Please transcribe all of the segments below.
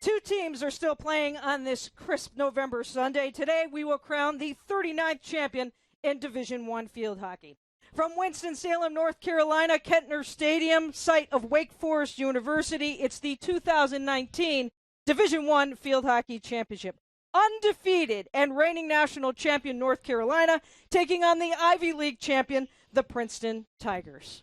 Two teams are still playing on this crisp November Sunday. Today, we will crown the 39th champion in Division I field hockey. From Winston-Salem, North Carolina, Kentner Stadium, site of Wake Forest University, it's the 2019 Division I Field Hockey Championship. Undefeated and reigning national champion North Carolina taking on the Ivy League champion, the Princeton Tigers.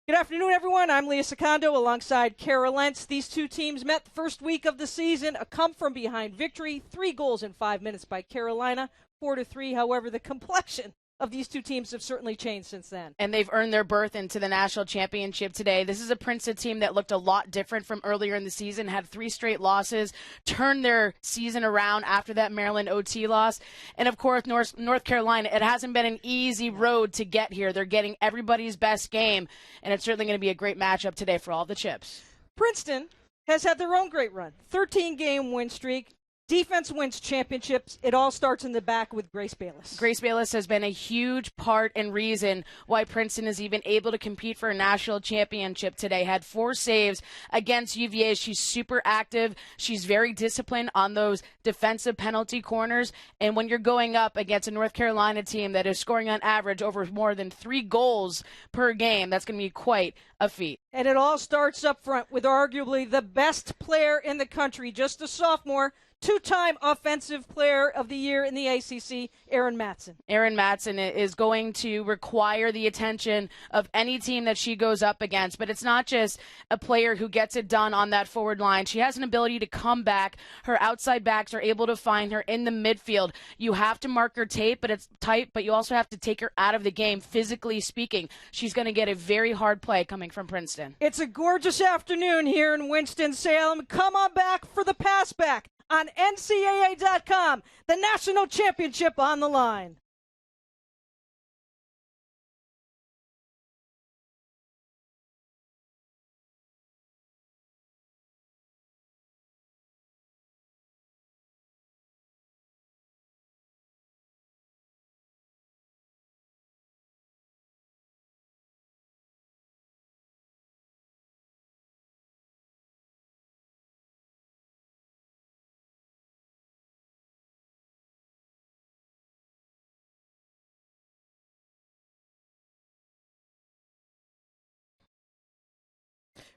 Good afternoon, everyone. I'm Leah Secondo alongside Kara Lentz. These two teams met the first week of the season. A come-from-behind victory, 3 goals in 5 minutes by Carolina, 4-3. However, the complexion of these two teams have certainly changed since then. And they've earned their berth into the national championship today. This is a Princeton team that looked a lot different from earlier in the season, had 3 straight losses, turned their season around after that Maryland OT loss. And, of course, North Carolina, it hasn't been an easy road to get here. They're getting everybody's best game, and it's certainly going to be a great matchup today for all the Chips. Princeton has had their own great run, 13-game win streak. Defense wins championships. It all starts in the back with Grace Bayless. Grace Bayless has been a huge part and reason why Princeton is even able to compete for a national championship today. Had 4 saves against UVA. She's super active. She's very disciplined on those defensive penalty corners. And when you're going up against a North Carolina team that is scoring on average over more than 3 goals per game, that's going to be quite a feat. And it all starts up front with arguably the best player in the country, just a sophomore, 2-time Offensive Player of the Year in the ACC, Ciaran Matson. Ciaran Matson is going to require the attention of any team that she goes up against, but it's not just a player who gets it done on that forward line. She has an ability to come back. Her outside backs are able to find her in the midfield. You have to mark her tape, but it's tight, but you also have to take her out of the game, physically speaking. She's going to get a very hard play coming from Princeton. It's a gorgeous afternoon here in Winston-Salem. Come on back for the pass back on NCAA.com, the national championship on the line.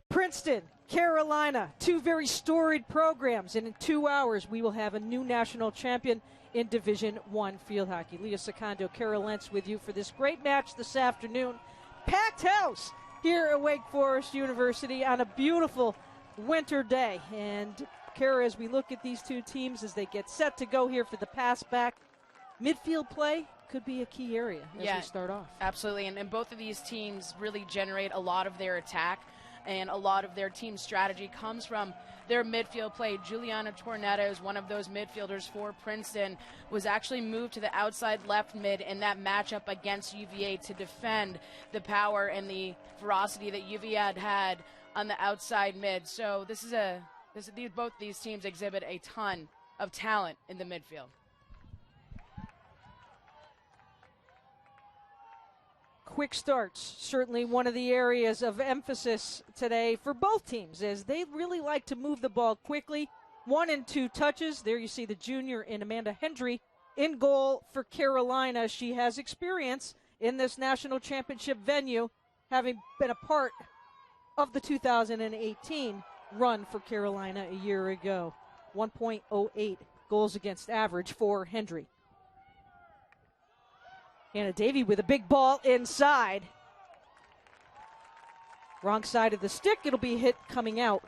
Princeton, Carolina, 2 very storied programs, and in 2 hours we will have a new national champion in Division I field hockey. Leah Secondo, Kara Lentz with you for this great match this afternoon. Packed house here at Wake Forest University on a beautiful winter day. And Kara, as we look at these two teams as they get set to go here for the pass back, midfield play could be a key area as we start off. Absolutely, and both of these teams really generate a lot of their attack. And a lot of their team strategy comes from their midfield play. Giuliana Tornetta is one of those midfielders for Princeton, was actually moved to the outside left mid in that matchup against UVA to defend the power and the ferocity that UVA had on the outside mid. So both these teams exhibit a ton of talent in the midfield. Quick starts, certainly one of the areas of emphasis today for both teams, as they really like to move the ball quickly. 1 and 2 touches. There you see the junior in Amanda Hendry in goal for Carolina. She has experience in this national championship venue, having been a part of the 2018 run for Carolina a year ago. 1.08 goals against average for Hendry. Hannah Davey with a big ball inside. Wrong side of the stick. It'll be hit coming out.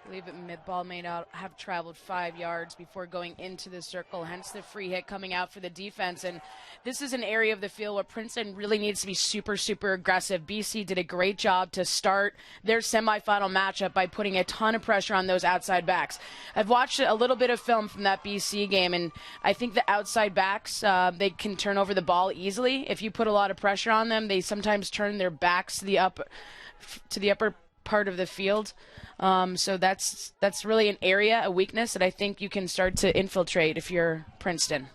I believe it mid-ball may not have traveled 5 yards before going into the circle, hence the free hit coming out for the defense. And this is an area of the field where Princeton really needs to be super, super aggressive. BC did a great job to start their semifinal matchup by putting a ton of pressure on those outside backs. I've watched a little bit of film from that BC game, and I think the outside backs, they can turn over the ball easily. If you put a lot of pressure on them, they sometimes turn their backs to the upper part of the field. So that's really an area, a weakness that I think you can start to infiltrate if you're Princeton.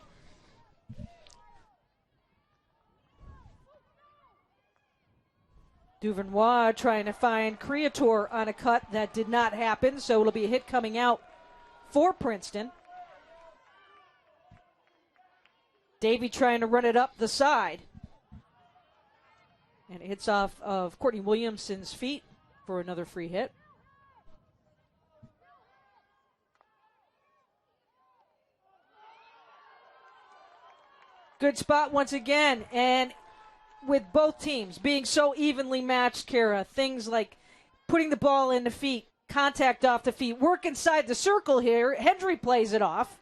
Duvernois trying to find Creator on a cut. That did not happen, so it'll be a hit coming out for Princeton. Davey trying to run it up the side. And it hits off of Courtney Williamson's feet for another free hit. Good spot once again, and with both teams being so evenly matched, Kara, things like putting the ball in the feet, contact off the feet, work inside the circle here. Hendry plays it off.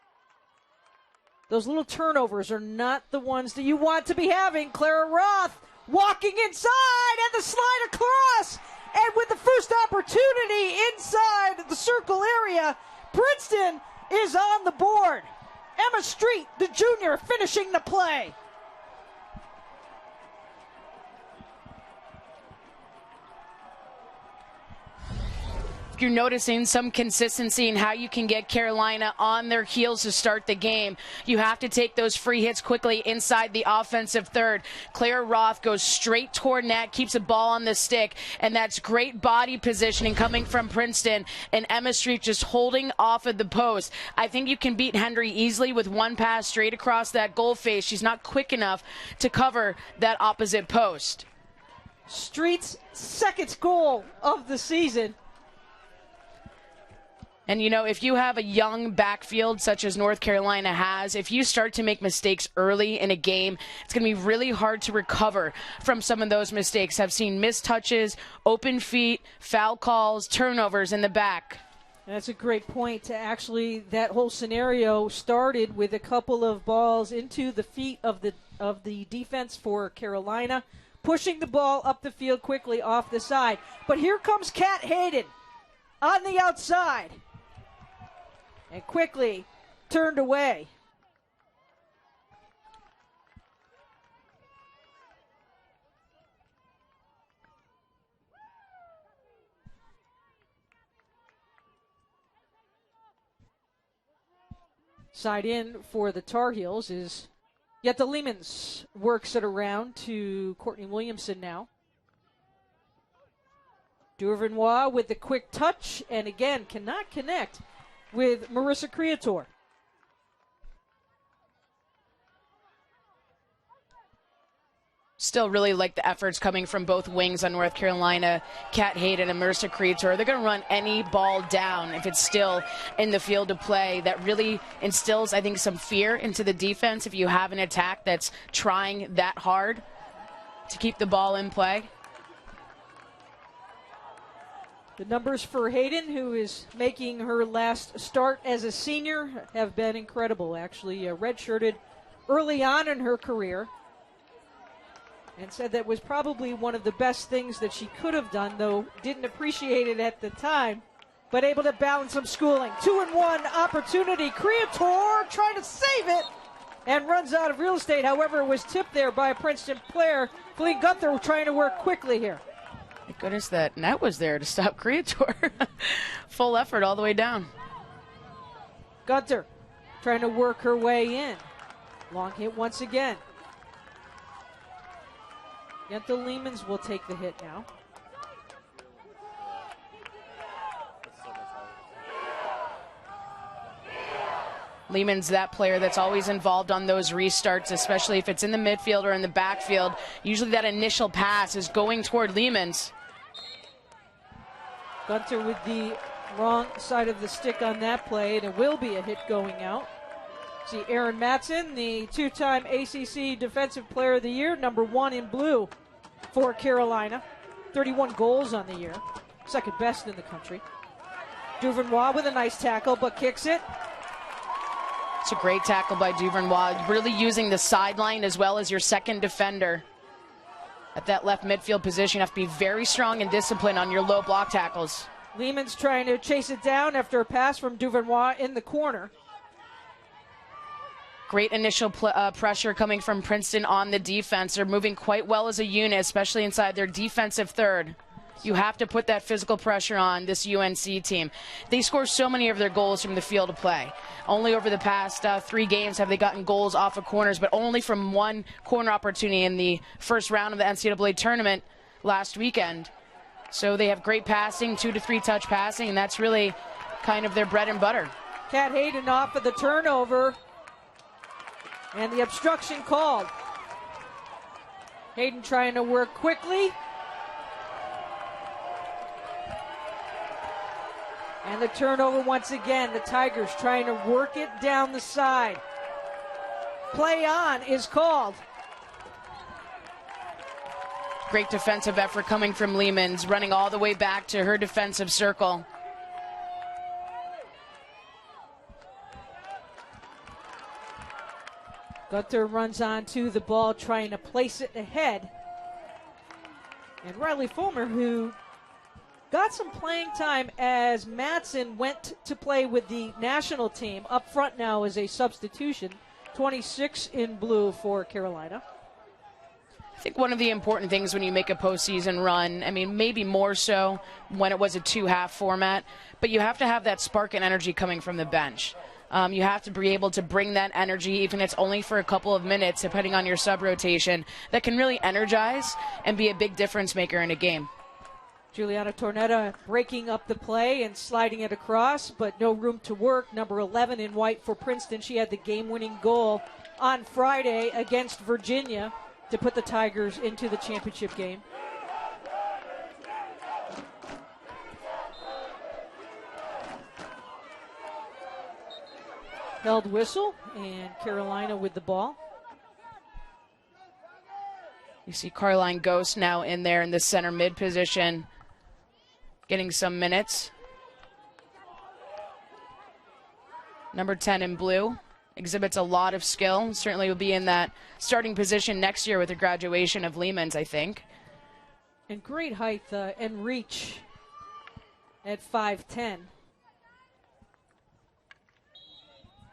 Those little turnovers are not the ones that you want to be having. Clara Roth walking inside and the slide across. And with the first opportunity inside the circle area, Princeton is on the board. Emma Street, the junior, finishing the play. You're noticing some consistency in how you can get Carolina on their heels to start the game. You have to take those free hits quickly inside the offensive third. Claire Roth goes straight toward net, keeps the ball on the stick, and that's great body positioning coming from Princeton, and Emma Street just holding off of the post. I think you can beat Hendry easily with one pass straight across that goal face. She's not quick enough to cover that opposite post. Street's second goal of the season. And, you know, if you have a young backfield such as North Carolina has, if you start to make mistakes early in a game, it's going to be really hard to recover from some of those mistakes. I've seen missed touches, open feet, foul calls, turnovers in the back. That's a great point. Actually, that whole scenario started with a couple of balls into the feet of the defense for Carolina, pushing the ball up the field quickly off the side. But here comes Kat Hayden on the outside. And quickly turned away. Side in for the Tar Heels is Jetta Leemans. Works it around to Courtney Williamson now. Duvernois with the quick touch, and again cannot connect with Marissa Creator. Still really like the efforts coming from both wings on North Carolina. Kat Hayden and Marissa Creator. They're going to run any ball down if it's still in the field of play. That really instills, I think, some fear into the defense if you have an attack that's trying that hard to keep the ball in play. The numbers for Hayden, who is making her last start as a senior, have been incredible. Actually, redshirted early on in her career and said that was probably one of the best things that she could have done, though didn't appreciate it at the time, but able to balance some schooling. 2-1 opportunity. Creator trying to save it and runs out of real estate. However, it was tipped there by a Princeton player. Feline Gunther trying to work quickly here. Thank goodness that net was there to stop Creator. Full effort all the way down. Gunther trying to work her way in. Long hit once again. Jetta Leemans will take the hit now. Leemans, that player that's always involved on those restarts, especially if it's in the midfield or in the backfield. Usually that initial pass is going toward Leemans. Gunther with the wrong side of the stick on that play, and it will be a hit going out. See Ciaran Matson, the two-time ACC Defensive Player of the Year, number 1 in blue for Carolina. 31 goals on the year, second best in the country. Duvernois with a nice tackle, but kicks it. It's a great tackle by Duvernois, really using the sideline as well as your second defender. At that left midfield position, you have to be very strong and disciplined on your low block tackles. Leemans trying to chase it down after a pass from Duvernois in the corner. Great initial pressure coming from Princeton on the defense. They're moving quite well as a unit, especially inside their defensive third. You have to put that physical pressure on this UNC team. They score so many of their goals from the field of play. Only over the past 3 games have they gotten goals off of corners, but only from one corner opportunity in the first round of the NCAA tournament last weekend. So they have great passing, 2 to 3 touch passing, and that's really kind of their bread and butter. Kat Hayden off of the turnover, and the obstruction called. Hayden trying to work quickly. And the turnover once again. The Tigers trying to work it down the side. Play on is called. Great defensive effort coming from Lehman's, running all the way back to her defensive circle. Gunther runs on to the ball, trying to place it ahead. And Riley Fulmer, who got some playing time as Matson went to play with the national team, up front now as a substitution. 26 in blue for Carolina. I think one of the important things when you make a postseason run, I mean, maybe more so when it was a 2-half format, but you have to have that spark and energy coming from the bench. You have to be able to bring that energy, even if it's only for a couple of minutes, depending on your sub-rotation, that can really energize and be a big difference maker in a game. Giuliana Tornetta breaking up the play and sliding it across, but no room to work. Number 11 in white for Princeton. She had the game-winning goal on Friday against Virginia to put the Tigers into the championship game. Held whistle, and Carolina with the ball. You see Caroline Ghost now in there in the center mid position, getting some minutes. Number 10 in blue exhibits a lot of skill. Certainly will be in that starting position next year with the graduation of Lehman's, I think. And great height and reach at 5'10".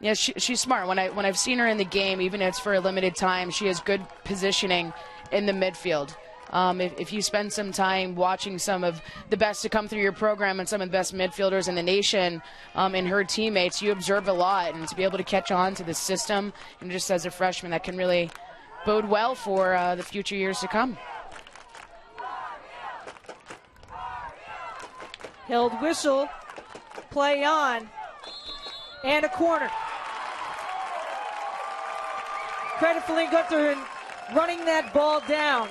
Yeah, she's smart. When I've seen her in the game, even if it's for a limited time, she has good positioning in the midfield. If you spend some time watching some of the best to come through your program and some of the best midfielders in the nation and her teammates, you observe a lot. And to be able to catch on to the system, and just as a freshman, that can really bode well for the future years to come. Held whistle, play on, and a corner. Credit for Lee Gunther in running that ball down.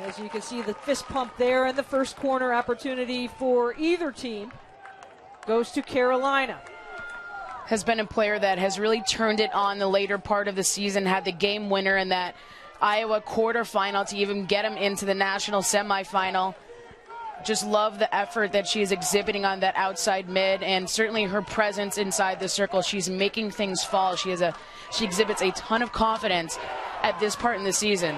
As you can see, the fist pump there, and the first corner opportunity for either team goes to Carolina. Has been a player that has really turned it on the later part of the season, had the game winner in that Iowa quarterfinal to even get him into the national semifinal. Just love the effort that she is exhibiting on that outside mid, and certainly her presence inside the circle. She's making things fall. She exhibits a ton of confidence at this part in the season.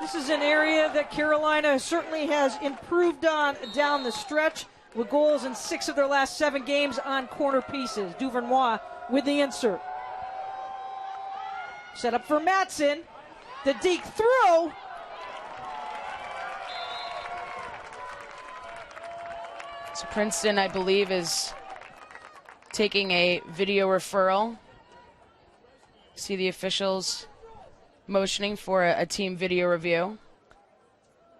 This is an area that Carolina certainly has improved on down the stretch, with goals in 6 of their last 7 games on corner pieces. Duvernois with the insert. Set up for Matson. The deke through. So Princeton, I believe, is taking a video referral. See the officials motioning for a team video review.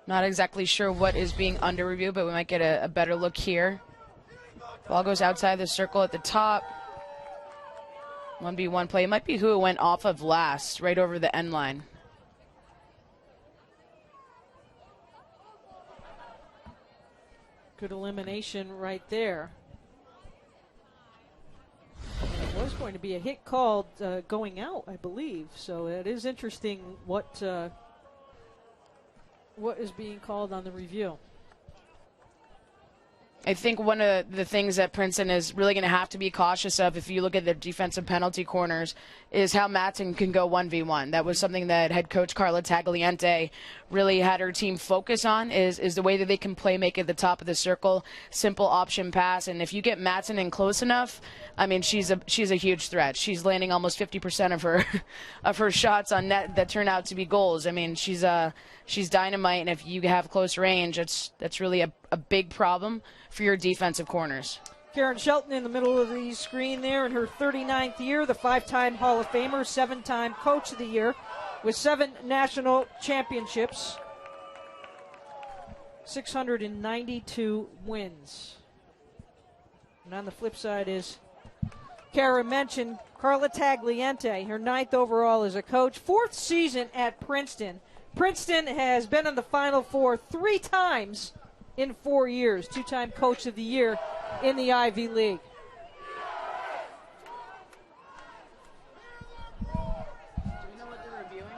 Not exactly sure what is being under review, but we might get a better look here. Ball goes outside the circle at the top. 1v1 play. It might be who it went off of last, right over the end line. Good elimination right there. And it was going to be a hit called going out, I believe. So it is interesting what is being called on the review. I think one of the things that Princeton is really going to have to be cautious of, if you look at their defensive penalty corners, is how Matson can go 1v1. That was something that head coach Carla Tagliente really had her team focus on, is the way that they can play make at the top of the circle, simple option pass. And if you get Matson in close enough, I mean, she's a huge threat. She's landing almost 50% of her shots on net that turn out to be goals. I mean, she's dynamite, and if you have close range, that's really a big problem for your defensive corners. Karen Shelton in the middle of the screen there in her 39th year, the 5-time Hall of Famer, 7-time Coach of the Year with 7 national championships. 692 wins. And on the flip side is Ciaran mentioned Carla Tagliente, her 9th overall as a coach, 4th season at Princeton. Princeton has been in the Final Four 3 times in 4 years, 2-time Coach of the Year in the Ivy League. Do we know what they're reviewing?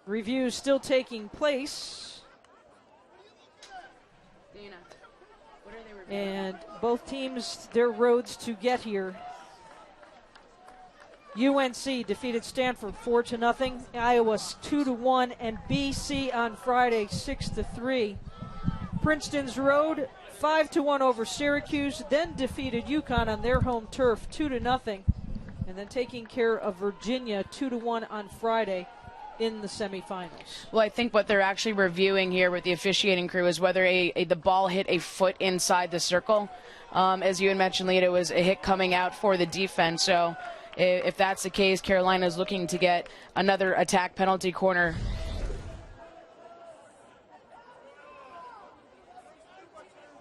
Review still taking place. Dana, what are they reviewing? And both teams, their roads to get here. UNC defeated Stanford 4-0, Iowa 2-1, and BC on Friday 6-3. Princeton's road 5-1 over Syracuse, then defeated UConn on their home turf 2-0, and then taking care of Virginia 2-1 on Friday in the semifinals. Well, I think what they're actually reviewing here with the officiating crew is whether the ball hit a foot inside the circle. As you had mentioned, Lita, it was a hit coming out for the defense. So if that's the case, Carolina is looking to get another attack penalty corner.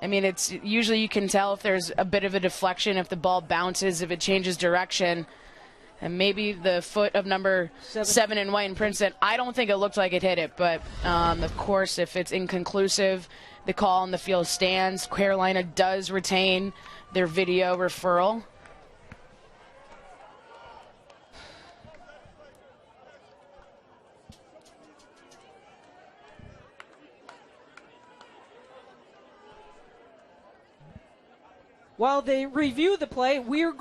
I mean, it's usually you can tell if there's a bit of a deflection, if the ball bounces, if it changes direction. And maybe the foot of number 7 in white in Princeton, I don't think it looked like it hit it. But, of course, if it's inconclusive, the call on the field stands. Carolina does retain their video referral. While they review the play, we're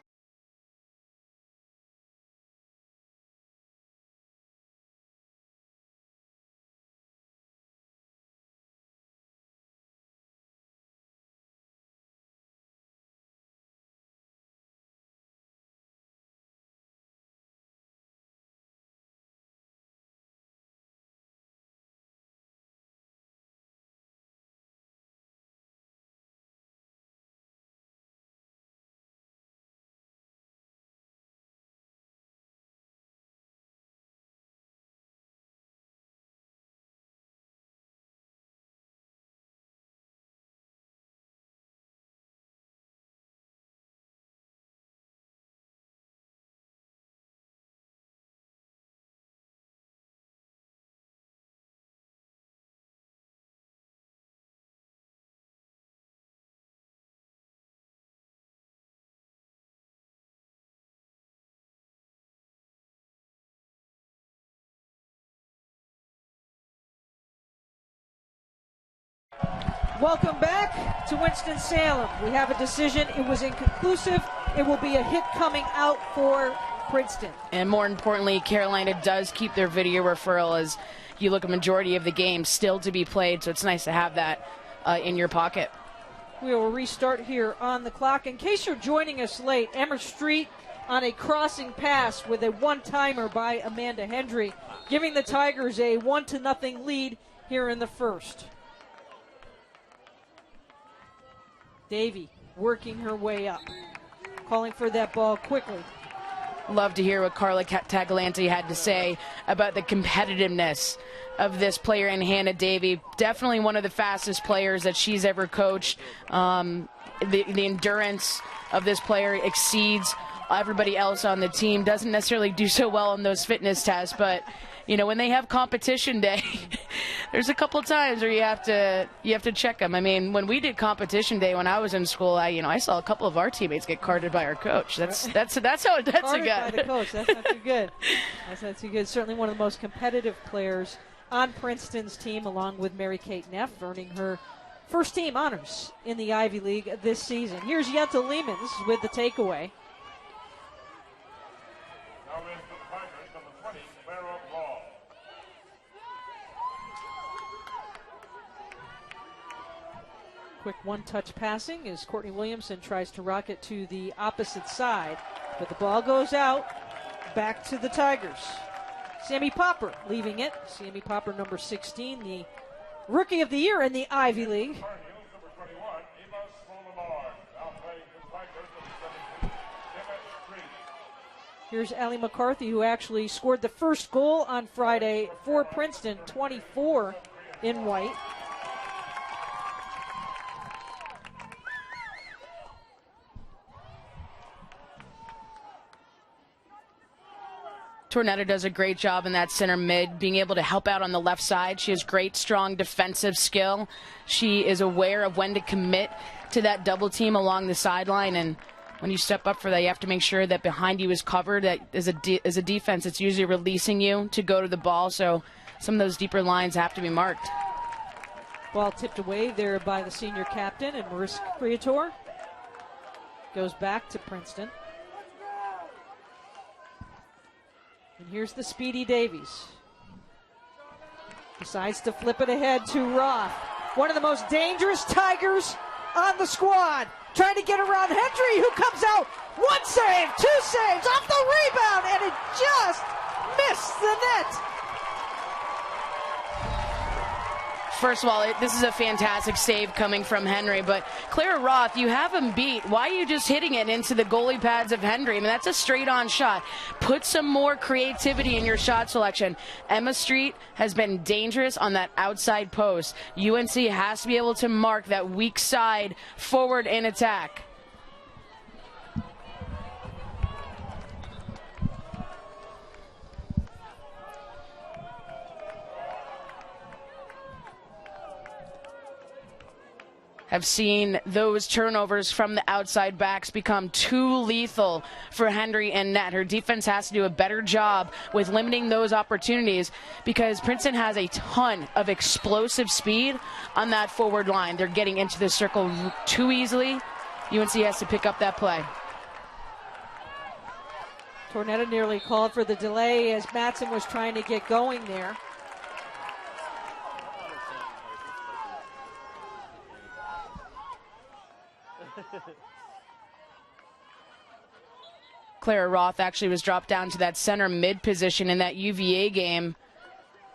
welcome back to Winston-Salem. We have a decision. It was inconclusive. It will be a hit coming out for Princeton. And more importantly, Carolina does keep their video referral as you look at majority of the game still to be played, so it's nice to have that in your pocket. We will restart here on the clock. In case you're joining us late, Emmer Street on a crossing pass with a one-timer by Amanda Hendry, giving the Tigers a 1-0 lead here in the first. Davy working her way up, calling for that ball quickly. Love to hear what Carla Tagliente had to say about the competitiveness of this player in Hannah Davy. Definitely one of the fastest players that she's ever coached. The endurance of this player exceeds everybody else on the team. Doesn't necessarily do so well on those fitness tests, but you know, when they have competition day, there's a couple times where you have to check them. I mean, when we did competition day when I was in school, I saw a couple of our teammates get carded by our coach. That's how that's Carded a by the coach. That's not too good. That's not too good. Certainly one of the most competitive players on Princeton's team, along with Mary Kate Neff, earning her first team honors in the Ivy League this season. Here's Jutta Leemans with the takeaway. Quick one-touch passing as Courtney Williamson tries to rock it to the opposite side. But the ball goes out, back to the Tigers. Sammy Popper leaving it. Sammy Popper, number 16, the Rookie of the Year in the Ivy League. Here's Allie McCarthy, who actually scored the first goal on Friday for Princeton, 24 in white. Tornetta does a great job in that center mid, being able to help out on the left side. She has great, strong defensive skill. She is aware of when to commit to that double team along the sideline, and when you step up for that, you have to make sure that behind you is covered. That as a defense, it's usually releasing you to go to the ball, so some of those deeper lines have to be marked. Ball tipped away there by the senior captain, and Marissa Creator goes back to Princeton. And here's the speedy Davies. Decides to flip it ahead to Roth. One of the most dangerous Tigers on the squad. Trying to get around Hendry, who comes out. One save, two saves, off the rebound, and it just missed the net. First of all, this is a fantastic save coming from Henry, but Clara Roth, you have him beat. Why are you just hitting it into the goalie pads of Henry? I mean, that's a straight-on shot. Put some more creativity in your shot selection. Emma Street has been dangerous on that outside post. UNC has to be able to mark that weak side forward in attack. Have seen those turnovers from the outside backs become too lethal for Henry and net. Her defense has to do a better job with limiting those opportunities because Princeton has a ton of explosive speed on that forward line. They're getting into the circle too easily. UNC has to pick up that play. Tornetta nearly called for the delay as Matson was trying to get going there. Clara Roth actually was dropped down to that center mid position in that UVA game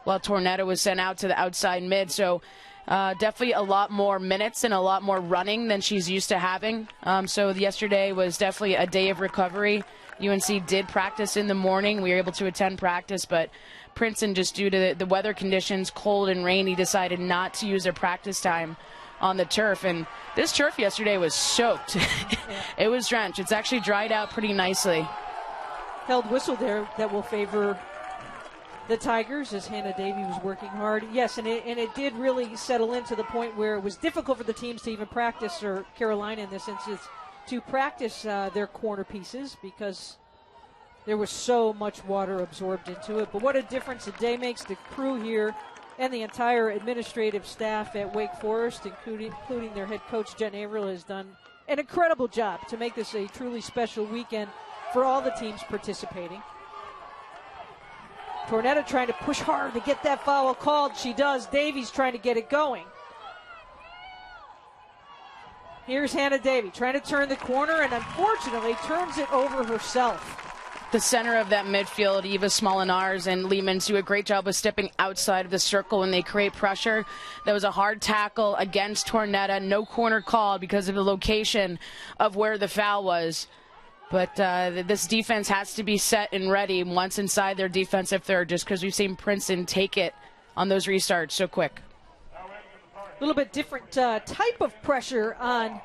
while Tornetta was sent out to the outside mid. So definitely a lot more minutes and a lot more running than she's used to having. So yesterday was definitely a day of recovery. UNC did practice in the morning. We were able to attend practice, but Princeton, just due to the weather conditions, cold and rainy, decided not to use their practice time on the turf, and this turf yesterday was soaked. It was drenched. It's actually dried out pretty nicely. Held whistle there that will favor the Tigers as Hannah Davey was working hard. Yes, and it did really settle into the point where it was difficult for the teams to even practice, or Carolina in this instance, to practice their corner pieces because there was so much water absorbed into it. But what a difference a day makes. The crew here and the entire administrative staff at Wake Forest, including their head coach, Jen Averill, has done an incredible job to make this a truly special weekend for all the teams participating. Tornetta trying to push hard to get that foul called. She does. Davies trying to get it going. Here's Hannah Davey trying to turn the corner and unfortunately turns it over herself. The center of that midfield, Eva Smolenaars and Lehmans, do a great job of stepping outside of the circle when they create pressure. That was a hard tackle against Tornetta. No corner called because of the location of where the foul was. But this defense has to be set and ready once inside their defensive third, just because we've seen Princeton take it on those restarts so quick. A little bit different type of pressure on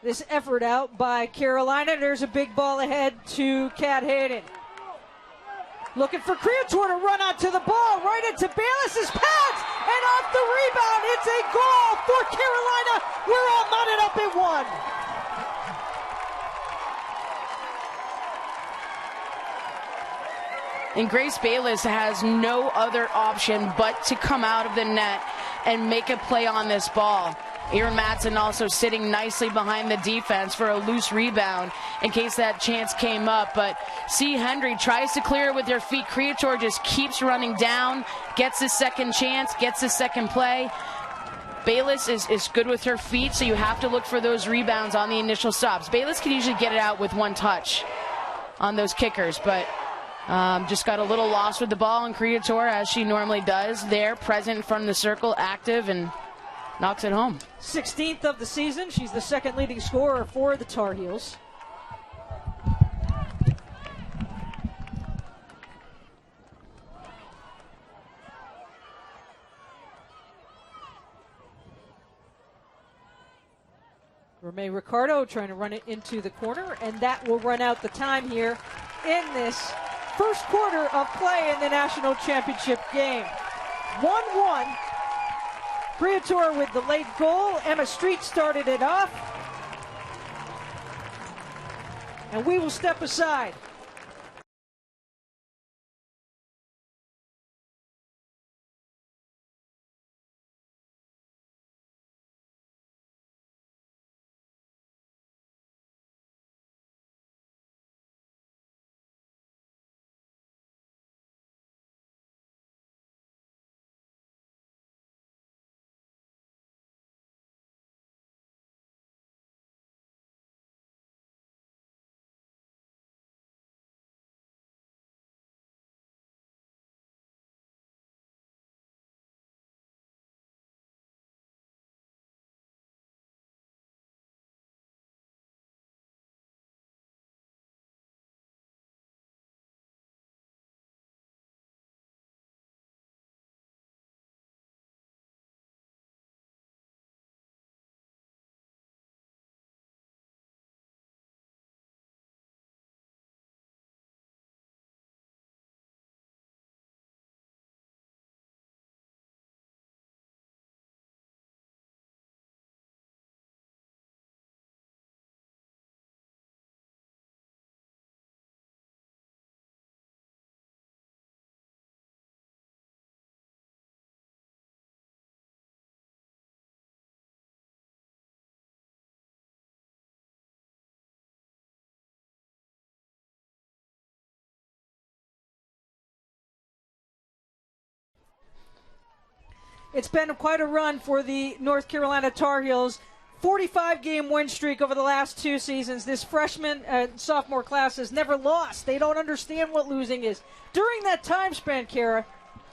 this effort out by Carolina. There's a big ball ahead to Kat Hayden. Looking for Creator to run onto the ball, right into Bayless's pads, and off the rebound. It's a goal for Carolina. We're all knotted up at one. And Grace Bayless has no other option but to come out of the net and make a play on this ball. Ciaran Matson also sitting nicely behind the defense for a loose rebound in case that chance came up. But C. Hendry tries to clear it with her feet. Creator just keeps running down, gets his second chance, gets his second play. Bayless is good with her feet, so you have to look for those rebounds on the initial stops. Bayless can usually get it out with one touch on those kickers, but just got a little lost with the ball, and Creator, as she normally does, there, present in front of the circle, active, and knocks it home. 16th of the season. She's the second leading scorer for the Tar Heels. Rome Ricardo trying to run it into the corner, and that will run out the time here in this first quarter of play in the national championship game. 1-1. Creator with the late goal. Emma Street started it off. And we will step aside. It's been quite a run for the North Carolina Tar Heels. 45-game win streak over the last 2 seasons. This freshman and sophomore class has never lost. They don't understand what losing is. During that time span, Kara,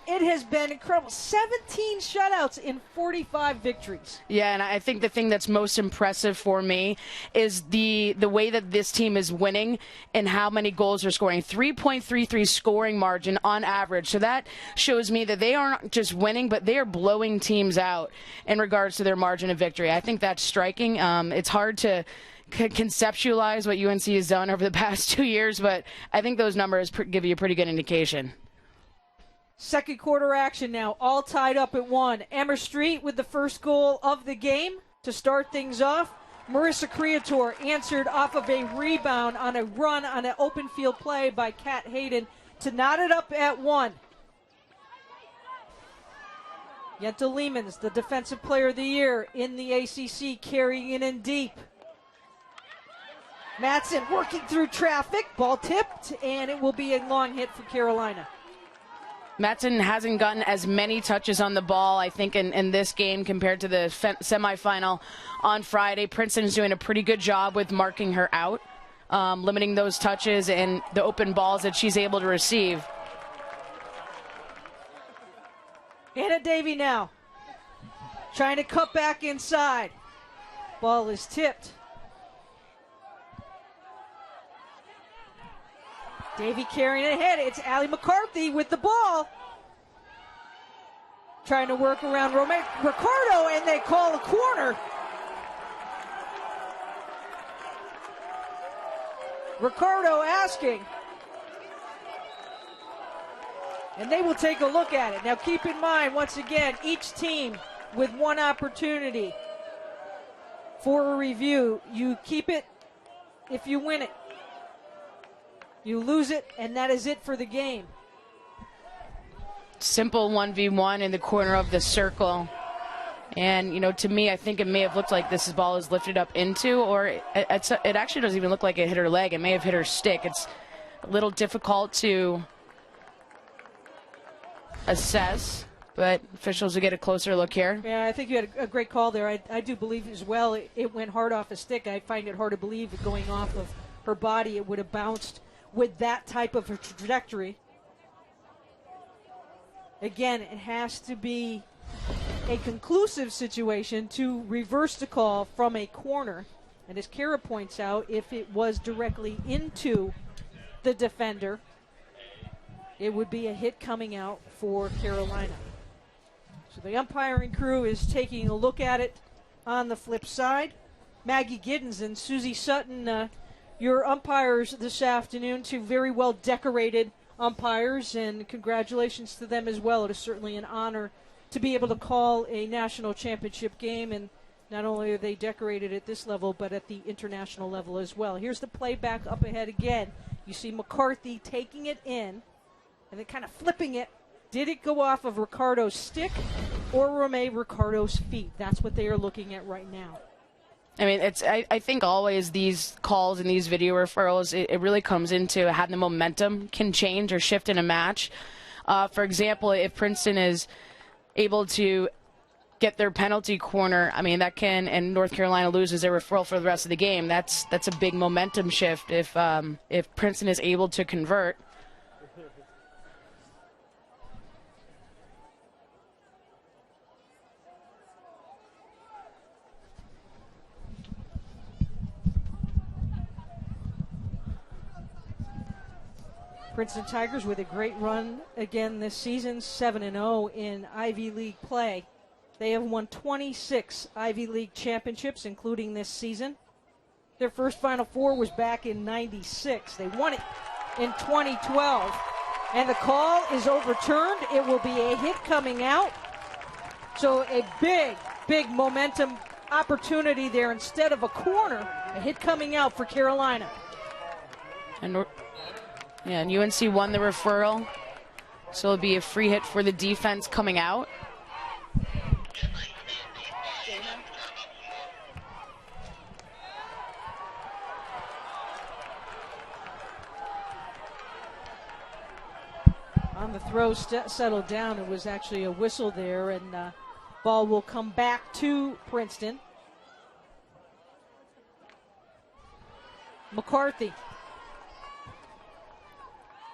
it has been incredible. 17 shutouts in 45 victories. Yeah, and I think the thing that's most impressive for me is the way that this team is winning and how many goals they're scoring. 3.33 scoring margin on average. So that shows me that they aren't just winning, but they are blowing teams out in regards to their margin of victory. I think that's striking. It's hard to conceptualize what UNC has done over the past 2 years, but I think those numbers give you a pretty good indication. Second quarter action now, all tied up at 1. Emma Street with the first goal of the game to start things off. Marissa Creator answered off of a rebound on a run on an open field play by Kat Hayden to knot it up at 1. Yenta Lehmans, the Defensive Player of the Year in the ACC, carrying it in deep. Matson working through traffic, ball tipped, and it will be a long hit for Carolina. Matson hasn't gotten as many touches on the ball, I think, in this game compared to the semifinal on Friday. Princeton's doing a pretty good job with marking her out, limiting those touches and the open balls that she's able to receive. Anna Davey now, trying to cut back inside. Ball is tipped. Davey carrying it ahead. It's Allie McCarthy with the ball. Trying to work around Ricardo, and they call a corner. Ricardo asking. And they will take a look at it. Now keep in mind, once again, each team with one opportunity for a review. You keep it if you win it. You lose it, and that is it for the game. Simple 1v1 in the corner of the circle. And, you know, to me, I think it may have looked like this ball is lifted up into, or it actually doesn't even look like it hit her leg. It may have hit her stick. It's a little difficult to assess, but officials will get a closer look here. Yeah, I think you had a great call there. I do believe as well it went hard off a stick. I find it hard to believe that going off of her body it would have bounced with that type of a trajectory. Again, it has to be a conclusive situation to reverse the call from a corner. And as Kara points out, if it was directly into the defender, it would be a hit coming out for Carolina. So the umpiring crew is taking a look at it on the flip side. Maggie Giddens and Susie Sutton, your umpires this afternoon, two very well decorated umpires, and congratulations to them as well. It is certainly an honor to be able to call a national championship game, and not only are they decorated at this level, but at the international level as well. Here's the playback up ahead again. You see McCarthy taking it in and then kind of flipping it. Did it go off of Ricardo's stick or Romé Ricardo's feet? That's what they are looking at right now. I mean, I think always these calls and these video referrals, it really comes into how the momentum can change or shift in a match. For example, if Princeton is able to get their penalty corner, I mean, that can, and North Carolina loses their referral for the rest of the game. That's a big momentum shift if Princeton is able to convert. Princeton Tigers with a great run again this season, 7-0 in Ivy League play. They have won 26 Ivy League championships, including this season. Their first Final Four was back in '96. They won it in 2012. And the call is overturned. It will be a hit coming out. So a big momentum opportunity there. Instead of a corner, a hit coming out for Carolina. And UNC won the referral, so it'll be a free hit for the defense coming out. On the throw, settled down. It was actually a whistle there, and ball will come back to Princeton. McCarthy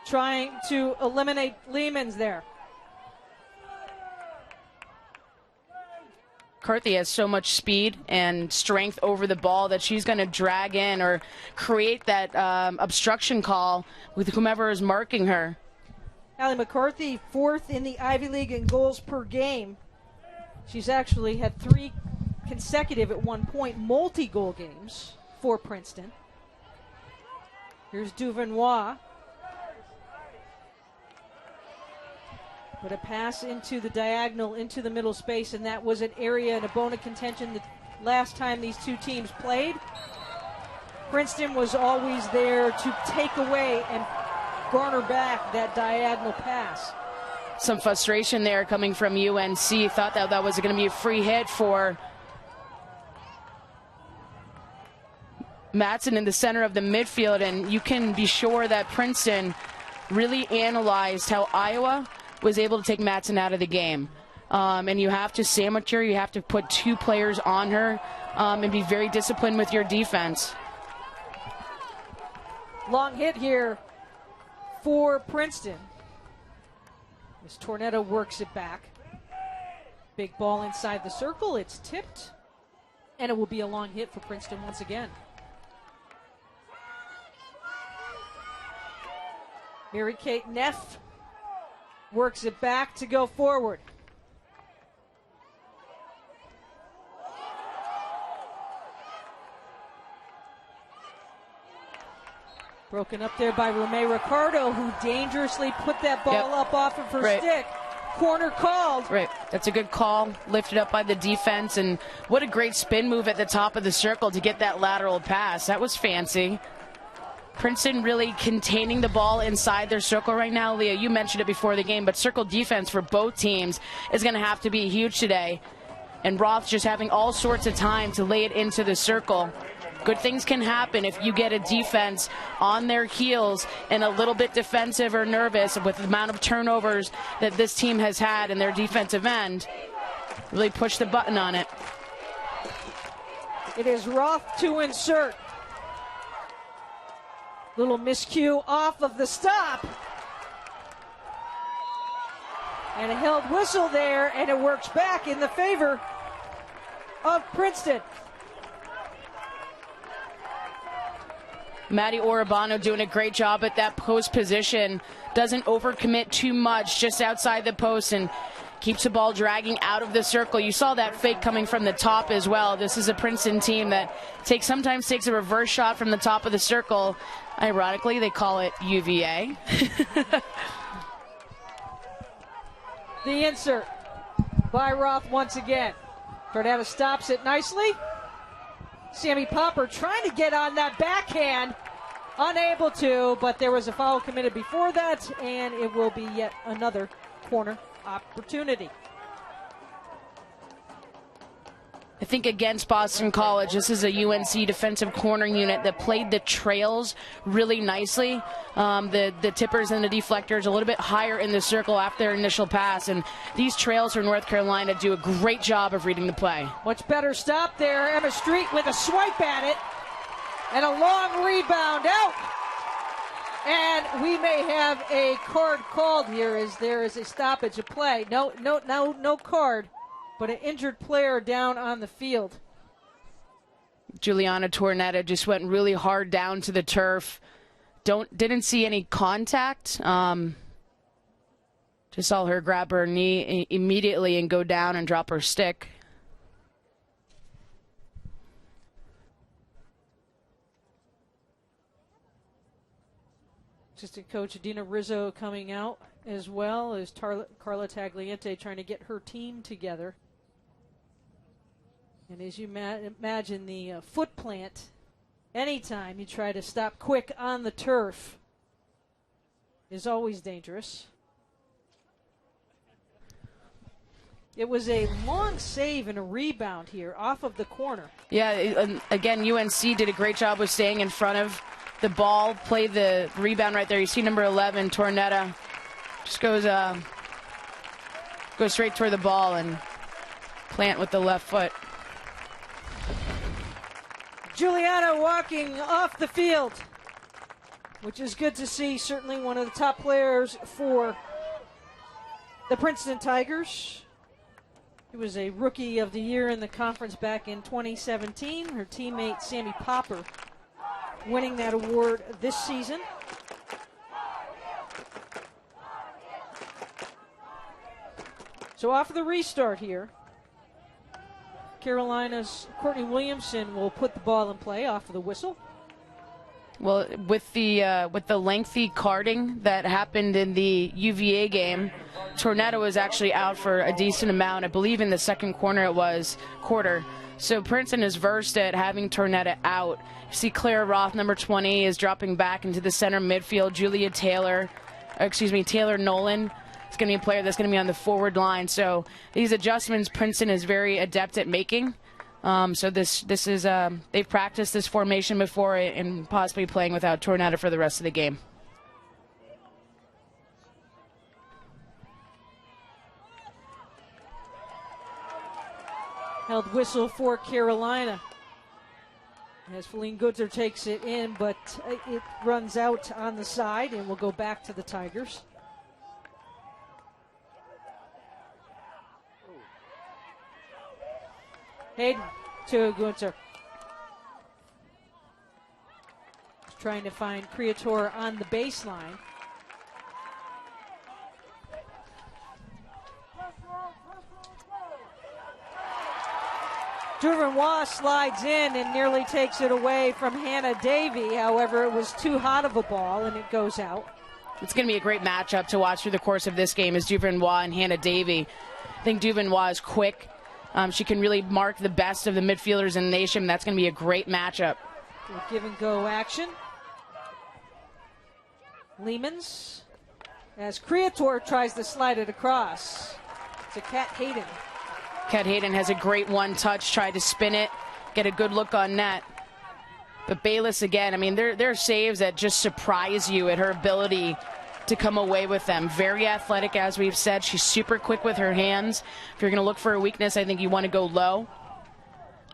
trying to eliminate Lehman's there. McCarthy has so much speed and strength over the ball that she's going to drag in or create that obstruction call with whomever is marking her. Allie McCarthy, fourth in the Ivy League in goals per game. She's actually had 3 consecutive, at one point, multi-goal games for Princeton. Here's Duvenois. But a pass into the diagonal, into the middle space, and that was an area and a bone of contention the last time these two teams played. Princeton was always there to take away and garner back that diagonal pass. Some frustration there coming from UNC. Thought that was going to be a free hit for Matson in the center of the midfield, and you can be sure that Princeton really analyzed how Iowa was able to take Matson out of the game. And you have to sandwich her. You have to put 2 players on her and be very disciplined with your defense. Long hit here for Princeton. As Tornetta works it back. Big ball inside the circle. It's tipped. And it will be a long hit for Princeton once again. Mary-Kate Neff works it back to go forward. Broken up there by Romé Ricardo, who dangerously put that ball up off of her stick. Corner called. Right. That's a good call. Lifted up by the defense, and what a great spin move at the top of the circle to get that lateral pass. That was fancy. Princeton really containing the ball inside their circle right now. Leah, you mentioned it before the game, but circle defense for both teams is going to have to be huge today. And Roth just having all sorts of time to lay it into the circle. Good things can happen if you get a defense on their heels and a little bit defensive or nervous with the amount of turnovers that this team has had in their defensive end. Really push the button on it. It is Roth to insert. Little miscue off of the stop. And a held whistle there, and it works back in the favor of Princeton. Maddie Orabano doing a great job at that post position. Doesn't overcommit too much, just outside the post, and keeps the ball dragging out of the circle. You saw that fake coming from the top as well. This is a Princeton team that sometimes takes a reverse shot from the top of the circle. Ironically, they call it UVA. The insert by Roth once again. Tornetta stops it nicely. Sammy Popper trying to get on that backhand. Unable to, but there was a foul committed before that, and it will be yet another corner opportunity. I think against Boston College, this is a UNC defensive corner unit that played the trails really nicely. The tippers and the deflectors a little bit higher in the circle after their initial pass, and these trails for North Carolina do a great job of reading the play. Much better stop there. Emma Street with a swipe at it, and a long rebound out. And we may have a card called here as there is a stoppage of play. No card. But an injured player down on the field. Giuliana Tornetta just went really hard down to the turf. Didn't see any contact. Just saw her grab her knee immediately and go down and drop her stick. Assistant coach Dina Rizzo coming out, as well as Carla Tagliente trying to get her team together. And as you imagine, the foot plant, anytime you try to stop quick on the turf, is always dangerous. It was a long save and a rebound here off of the corner. Yeah, again, UNC did a great job with staying in front of the ball, played the rebound right there. You see number 11, Tornetta, just goes straight toward the ball and plant with the left foot. Giuliana walking off the field, which is good to see. Certainly one of the top players for the Princeton Tigers. He was a Rookie of the Year in the conference back in 2017. Her teammate Sammy Popper winning that award this season. So off of the restart here, Carolina's Courtney Williamson will put the ball in play off of the whistle. Well, with the lengthy carding that happened in the UVA game, Tornetta was actually out for a decent amount. I believe in the second quarter. So Princeton is versed at having Tornetta out. You see Clara Roth, number 20, is dropping back into the center midfield. Taylor Nolan is going to be a player that's going to be on the forward line. So these adjustments Princeton is very adept at making. So this is they've practiced this formation before and possibly playing without Tornetta for the rest of the game. Held whistle for Carolina as Feline Goodser takes it in, but it runs out on the side and will go back to the Tigers. Hayden to Goodser. Trying to find Creator on the baseline. Duvernois slides in and nearly takes it away from Hannah Davey. However, it was too hot of a ball and it goes out. It's going to be a great matchup to watch through the course of this game is Duvernois and Hannah Davey. I think Duvernois is quick. She can really mark the best of the midfielders in the nation. That's going to be a great matchup. Give and go action. Lehmans as Creator tries to slide it across to Kat Hayden. Kat Hayden has a great one-touch, tried to spin it, get a good look on net. But Bayless, again, I mean, there are saves that just surprise you at her ability to come away with them. Very athletic, as we've said. She's super quick with her hands. If you're going to look for a weakness, I think you want to go low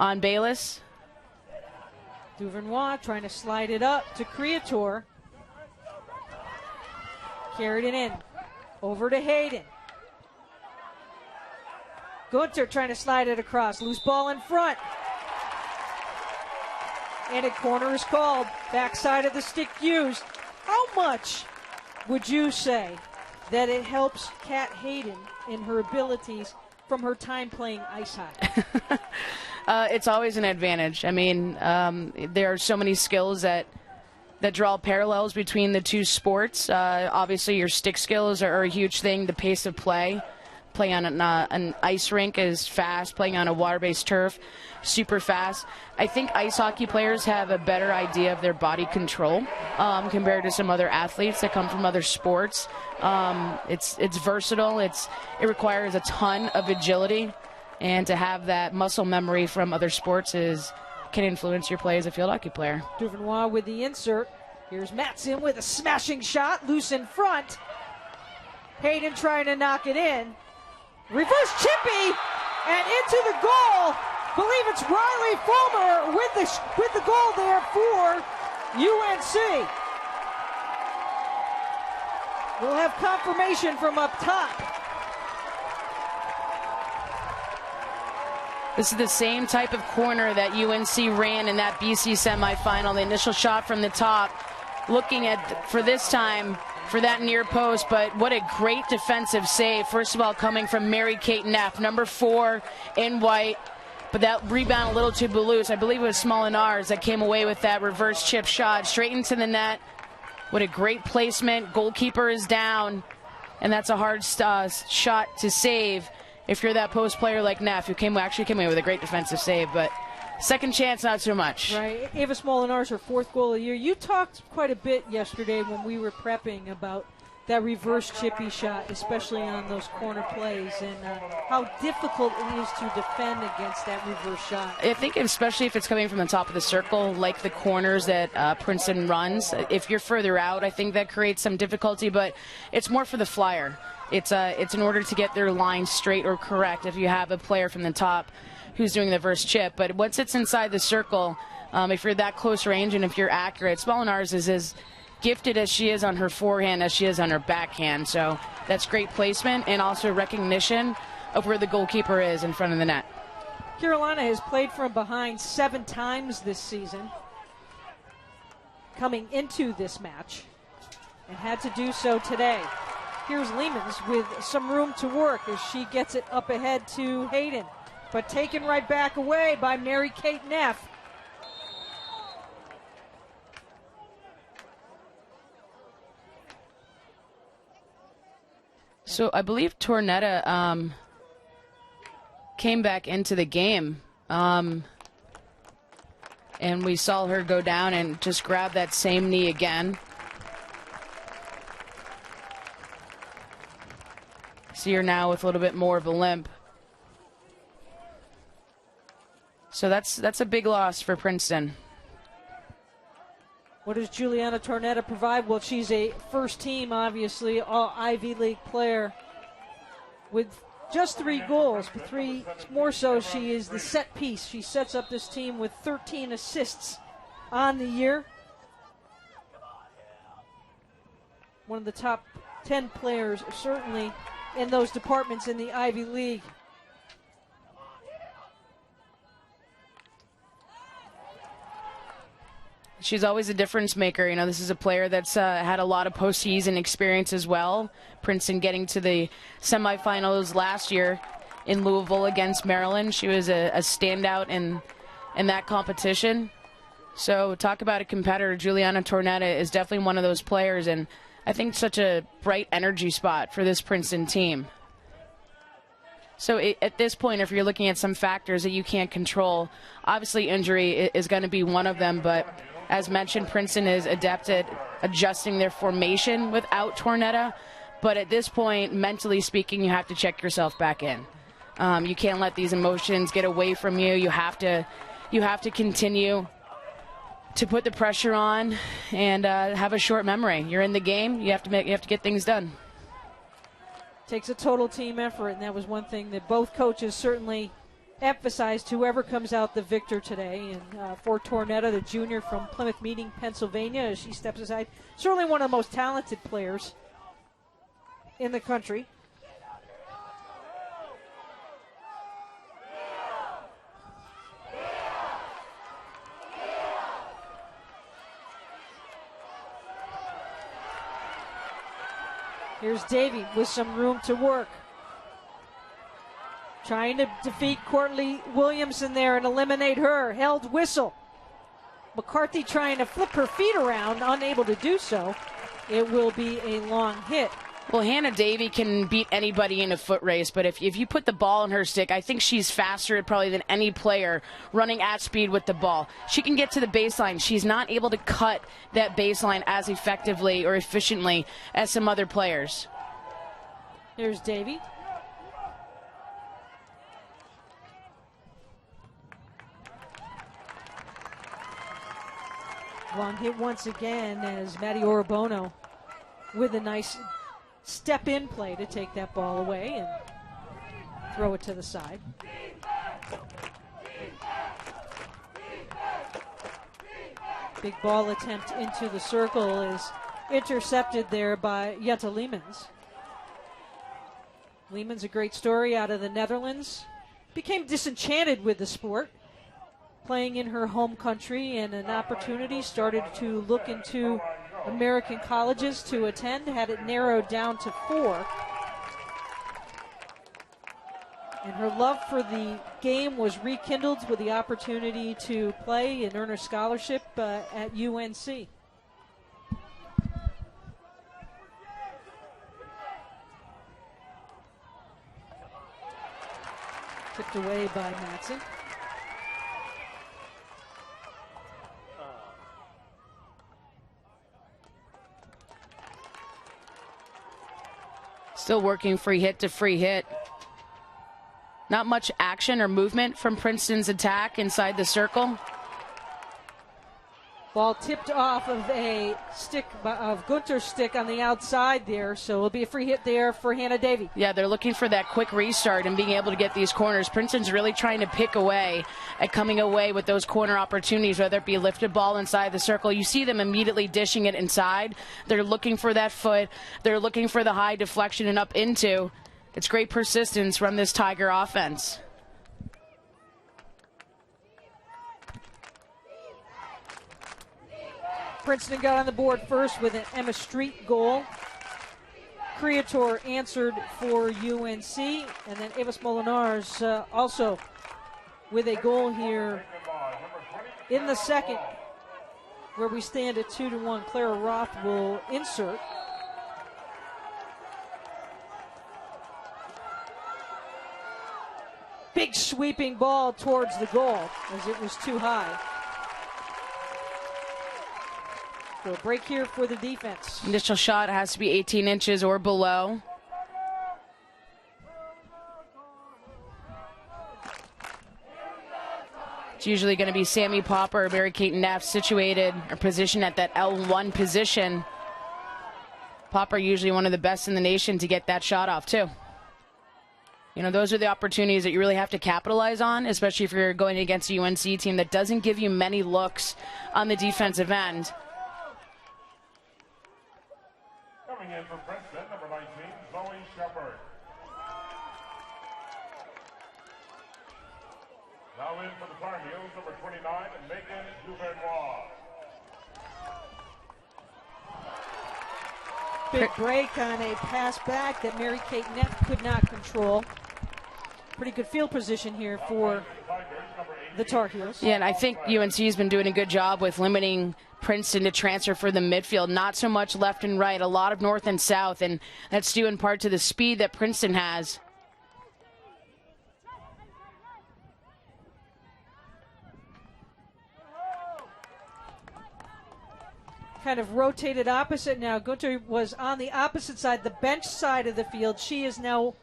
on Bayless. Duvernois trying to slide it up to Creator. Carried it in. Over to Hayden. Gunter trying to slide it across. Loose ball in front. And a corner is called. Backside of the stick used. How much would you say that it helps Kat Hayden in her abilities from her time playing ice hockey? It's always an advantage. I mean, there are so many skills that draw parallels between the two sports. Obviously, your stick skills are a huge thing. The pace of play. Playing on an ice rink is fast. Playing on a water-based turf, super fast. I think ice hockey players have a better idea of their body control compared to some other athletes that come from other sports. It's versatile. It requires a ton of agility, and to have that muscle memory from other sports can influence your play as a field hockey player. Duvernois with the insert. Here's Matson with a smashing shot, loose in front. Hayden trying to knock it in. Reverse chippy, and into the goal. Believe it's Riley Fulmer with the goal there for UNC. We'll have confirmation from up top. This is the same type of corner that UNC ran in that BC semifinal. The initial shot from the top, looking at, for this time, for that near post, but what a great defensive save. First of all, coming from Mary-Kate Neff, number 4 in white, but that rebound a little too loose. I believe it was Smolenaars that came away with that reverse chip shot straight into the net. What a great placement. Goalkeeper is down, and that's a hard shot to save if you're that post player like Neff, who actually came away with a great defensive save, but second chance, not so much. Right. Ava Smolenaars, her 4th goal of the year. You talked quite a bit yesterday when we were prepping about that reverse chippy shot, especially on those corner plays, and how difficult it is to defend against that reverse shot. I think especially if it's coming from the top of the circle, like the corners that Princeton runs. If you're further out, I think that creates some difficulty, but it's more for the flyer. It's in order to get their line straight or correct if you have a player from the top who's doing the reverse chip. But once it's inside the circle, if you're that close range and if you're accurate, Smolenaars is as gifted as she is on her forehand as she is on her backhand. So that's great placement and also recognition of where the goalkeeper is in front of the net. Carolina has played from behind 7 times this season coming into this match and had to do so today. Here's Lehmans with some room to work as she gets it up ahead to Hayden, but taken right back away by Mary-Kate Neff. So I believe Tornetta came back into the game, and we saw her go down and just grab that same knee again. See her now with a little bit more of a limp. So that's a big loss for Princeton. What does Giuliana Tornetta provide? Well, she's a first team, obviously, all Ivy League player with just 3 goals, but 3 more so. She is the set piece. She sets up this team with 13 assists on the year. One of the top 10 players, certainly in those departments in the Ivy League. She's always a difference maker. You know, this is a player that's had a lot of postseason experience as well. Princeton getting to the semifinals last year in Louisville against Maryland. She was a standout in that competition. So talk about a competitor. Giuliana Tornetta is definitely one of those players, and I think such a bright energy spot for this Princeton team. So at this point, if you're looking at some factors that you can't control, obviously injury is going to be one of them, but as mentioned, Princeton is adept at adjusting their formation without Tornetta. But at this point, mentally speaking, you have to check yourself back in. You can't let these emotions get away from you. You have to continue to put the pressure on and have a short memory. You're in the game. You have to get things done. Takes a total team effort, and that was one thing that both coaches certainly emphasized, whoever comes out the victor today. And for Tornetta, the junior from Plymouth Meeting, Pennsylvania, as she steps aside, certainly one of the most talented players in the country. Here's Davy with some room to work. Trying to defeat Courtney Williamson there and eliminate her. Held whistle. McCarthy trying to flip her feet around, unable to do so. It will be a long hit. Well, Hannah Davy can beat anybody in a foot race, but if you put the ball in her stick, I think she's faster probably than any player running at speed with the ball. She can get to the baseline. She's not able to cut that baseline as effectively or efficiently as some other players. Here's Davy. Long hit once again as Maddie Orobono with a nice step-in play to take that ball away and throw it to the side. Big ball attempt into the circle is intercepted there by Jutta Leemans. Leemans, a great story out of the Netherlands. Became disenchanted with the sport, playing in her home country, and an opportunity started to look into American colleges to attend, had it narrowed down to 4. And her love for the game was rekindled with the opportunity to play and earn a scholarship at UNC. Tipped away by Matson. Still working free hit to free hit. Not much action or movement from Princeton's attack inside the circle. Ball tipped off of a stick, of Gunter's stick on the outside there, so it'll be a free hit there for Hannah Davy. Yeah, they're looking for that quick restart and being able to get these corners. Princeton's really trying to pick away at coming away with those corner opportunities, whether it be a lifted ball inside the circle. You see them immediately dishing it inside. They're looking for that foot. They're looking for the high deflection and up into. It's great persistence from this Tiger offense. Princeton got on the board first with an Emma Street goal. Creator answered for UNC, and then Eva Smolenaars also with a goal here in the second, where we stand at 2-1. Clara Roth will insert. Big sweeping ball towards the goal as it was too high. So a break here for the defense. Initial shot has to be 18 inches or below. It's usually going to be Sammy Popper or Mary Kate Neff situated or positioned at that L1 position. Popper usually one of the best in the nation to get that shot off too. You know, those are the opportunities that you really have to capitalize on, especially if you're going against a UNC team that doesn't give you many looks on the defensive end. Coming in for Princeton, number 19, Zoe Shepard. Now in for the Tar Heels, number 29, Megan Duvernois. Big break on a pass back that Mary Kate Neff could not control. Pretty good field position here for the Tar Heels. Yeah, and I think UNC has been doing a good job with limiting Princeton to transfer for the midfield. Not so much left and right, a lot of north and south, and that's due in part to the speed that Princeton has. Kind of rotated opposite now. Gunter was on the opposite side, the bench side of the field. She is now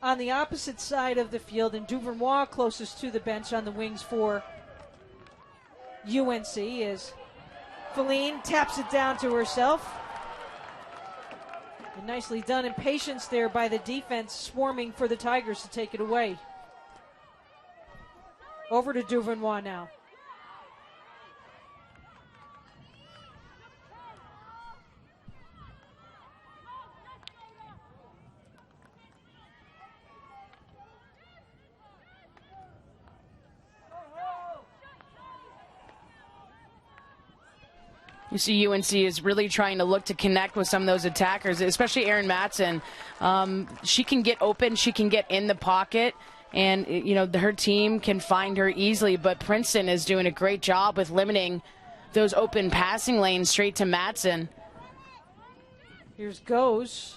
on the opposite side of the field, and Duvernois closest to the bench on the wings for UNC as Feline taps it down to herself. And nicely done in patience there by the defense, swarming for the Tigers to take it away. Over to Duvernois now. You see UNC is really trying to look to connect with some of those attackers, especially Ciaran Matson. She can get open, she can get in the pocket, and her team can find her easily, but Princeton is doing a great job with limiting those open passing lanes straight to Matson. Here's Goes.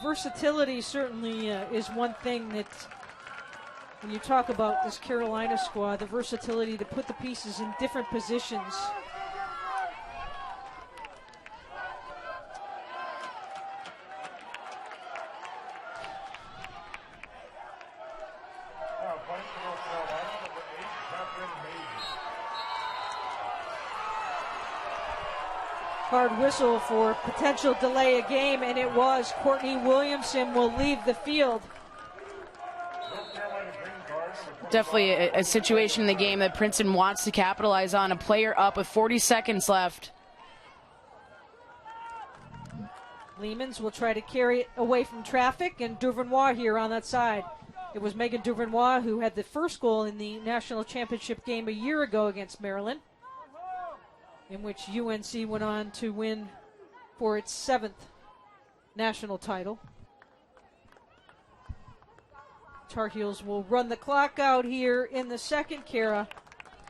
Versatility certainly is one thing that, when you talk about this Carolina squad, the versatility to put the pieces in different positions. Hard whistle for potential delay of game, and it was. Courtney Williamson will leave the field. Definitely a situation in the game that Princeton wants to capitalize on. A player up with 40 seconds left. Lehmans will try to carry it away from traffic, and Duvernois here on that side. It was Megan Duvernois who had the first goal in the national championship game a year ago against Maryland, in which UNC went on to win for its 7th national title. Tar Heels will run the clock out here in the second, Kara,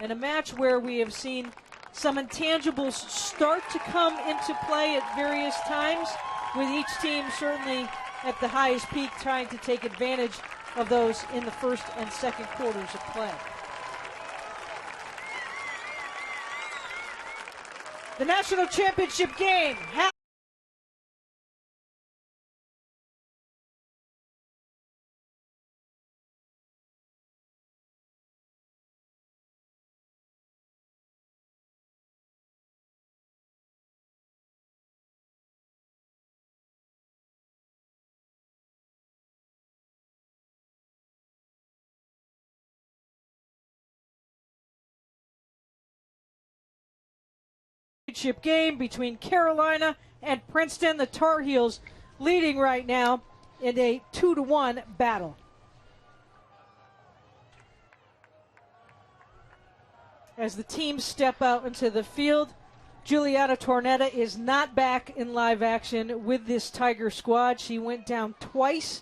and a match where we have seen some intangibles start to come into play at various times, with each team certainly at the highest peak trying to take advantage of those in the first and second quarters of play. The national championship game. Championship game between Carolina and Princeton. The Tar Heels leading right now in a 2-1 battle. As the teams step out into the field, Giuliana Tornetta is not back in live action with this Tiger squad. She went down twice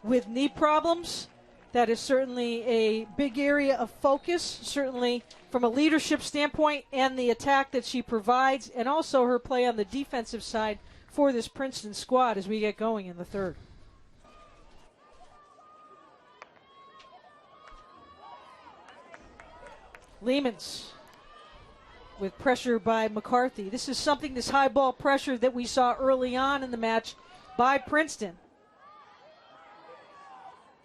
with knee problems. That is certainly a big area of focus, certainly from a leadership standpoint, and the attack that she provides, and also her play on the defensive side for this Princeton squad as we get going in the third. Lehmans with pressure by McCarthy. This is something, this high ball pressure that we saw early on in the match by Princeton.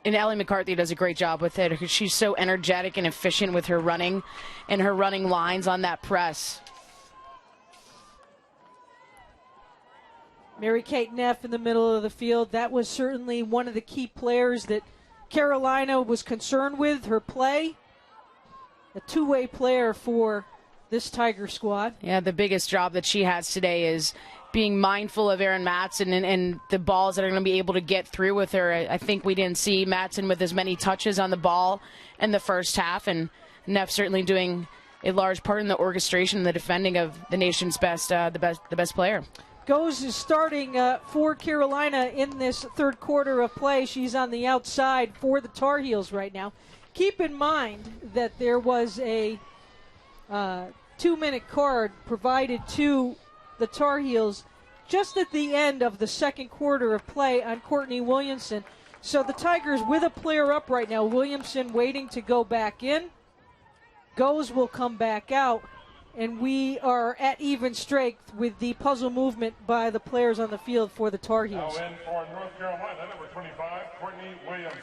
And Allie McCarthy does a great job with it because she's so energetic and efficient with her running and her running lines on that press. Mary Kate Neff in the middle of the field. That was certainly one of the key players that Carolina was concerned with, her play. A two-way player for this Tiger squad. Yeah, the biggest job that she has today is being mindful of Ciaran Matson and the balls that are going to be able to get through with her. I think we didn't see Matson with as many touches on the ball in the first half, and Neff certainly doing a large part in the orchestration and the defending of the nation's best, the best player. Goes is starting for Carolina in this third quarter of play. She's on the outside for the Tar Heels right now. Keep in mind that there was a 2-minute card provided to the Tar Heels just at the end of the second quarter of play on Courtney Williamson. So the Tigers with a player up right now. Williamson waiting to go back in. Goes will come back out. And we are at even strength with the puzzle movement by the players on the field for the Tar Heels. Now in for North Carolina, number 25, Courtney Williamson.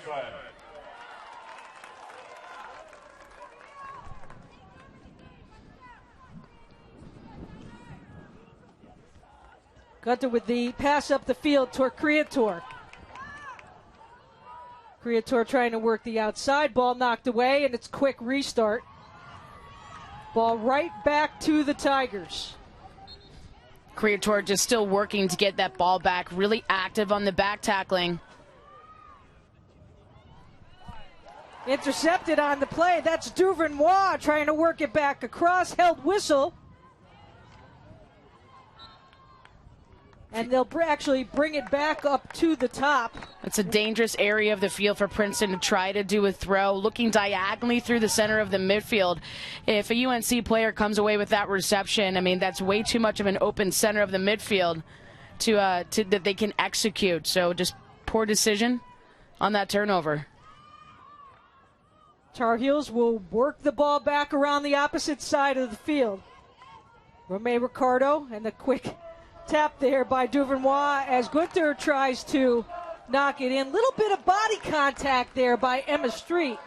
Gunter with the pass up the field toward Creator. Creator trying to work the outside. Ball knocked away, and it's quick restart. Ball right back to the Tigers. Creator just still working to get that ball back, really active on the back tackling. Intercepted on the play. That's Duvernois trying to work it back across. Held whistle. And they'll actually bring it back up to the top. It's a dangerous area of the field for Princeton to try to do a throw, looking diagonally through the center of the midfield. If a UNC player comes away with that reception, I mean, that's way too much of an open center of the midfield to that they can execute. So just poor decision on that turnover. Tar Heels will work the ball back around the opposite side of the field. Romeo Ricardo and the quick tap there by Duvernois as Gunther tries to knock it in. Little bit of body contact there by Emma Street.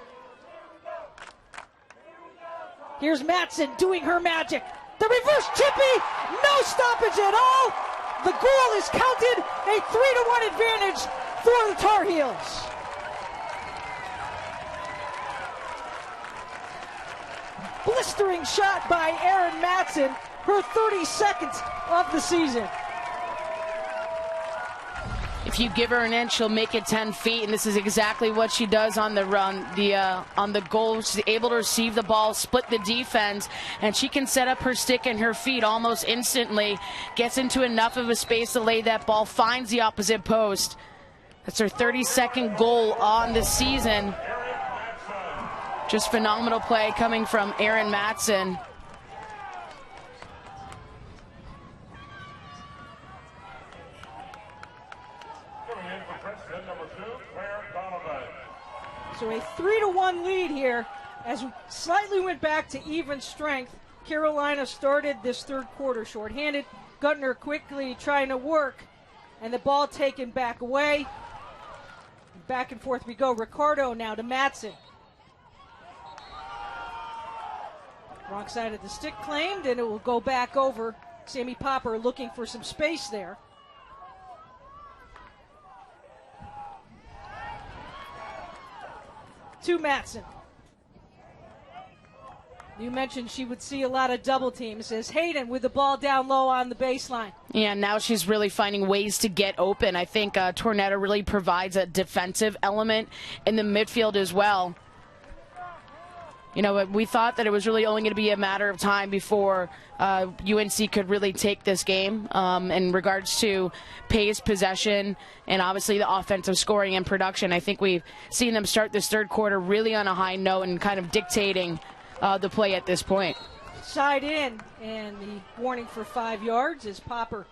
Here's Matson doing her magic. The reverse chippy, no stoppage at all. The goal is counted, a 3-1 advantage for the Tar Heels. Blistering shot by Erin Matson, her 32nd of the season. If you give her an inch, she'll make it 10 feet, and this is exactly what she does on the run. On the goal, she's able to receive the ball, split the defense, and she can set up her stick and her feet almost instantly. Gets into enough of a space to lay that ball, finds the opposite post. That's her 32nd goal on the season. Just phenomenal play coming from Ciaran Matson. So a 3-1 lead here as we slightly went back to even strength. Carolina started this third quarter shorthanded. Gunther quickly trying to work, and the ball taken back away. Back and forth we go. Ricardo now to Matson. Wrong side of the stick claimed, and it will go back over. Sammy Popper looking for some space there. To Matson. You mentioned she would see a lot of double teams as Hayden with the ball down low on the baseline. Yeah, now she's really finding ways to get open. I think Tornetta really provides a defensive element in the midfield as well. You know, we thought that it was really only going to be a matter of time before UNC could really take this game in regards to pace, possession, and obviously the offensive scoring and production. I think we've seen them start this third quarter really on a high note and kind of dictating the play at this point. Side in, and the warning for 5 yards is Popper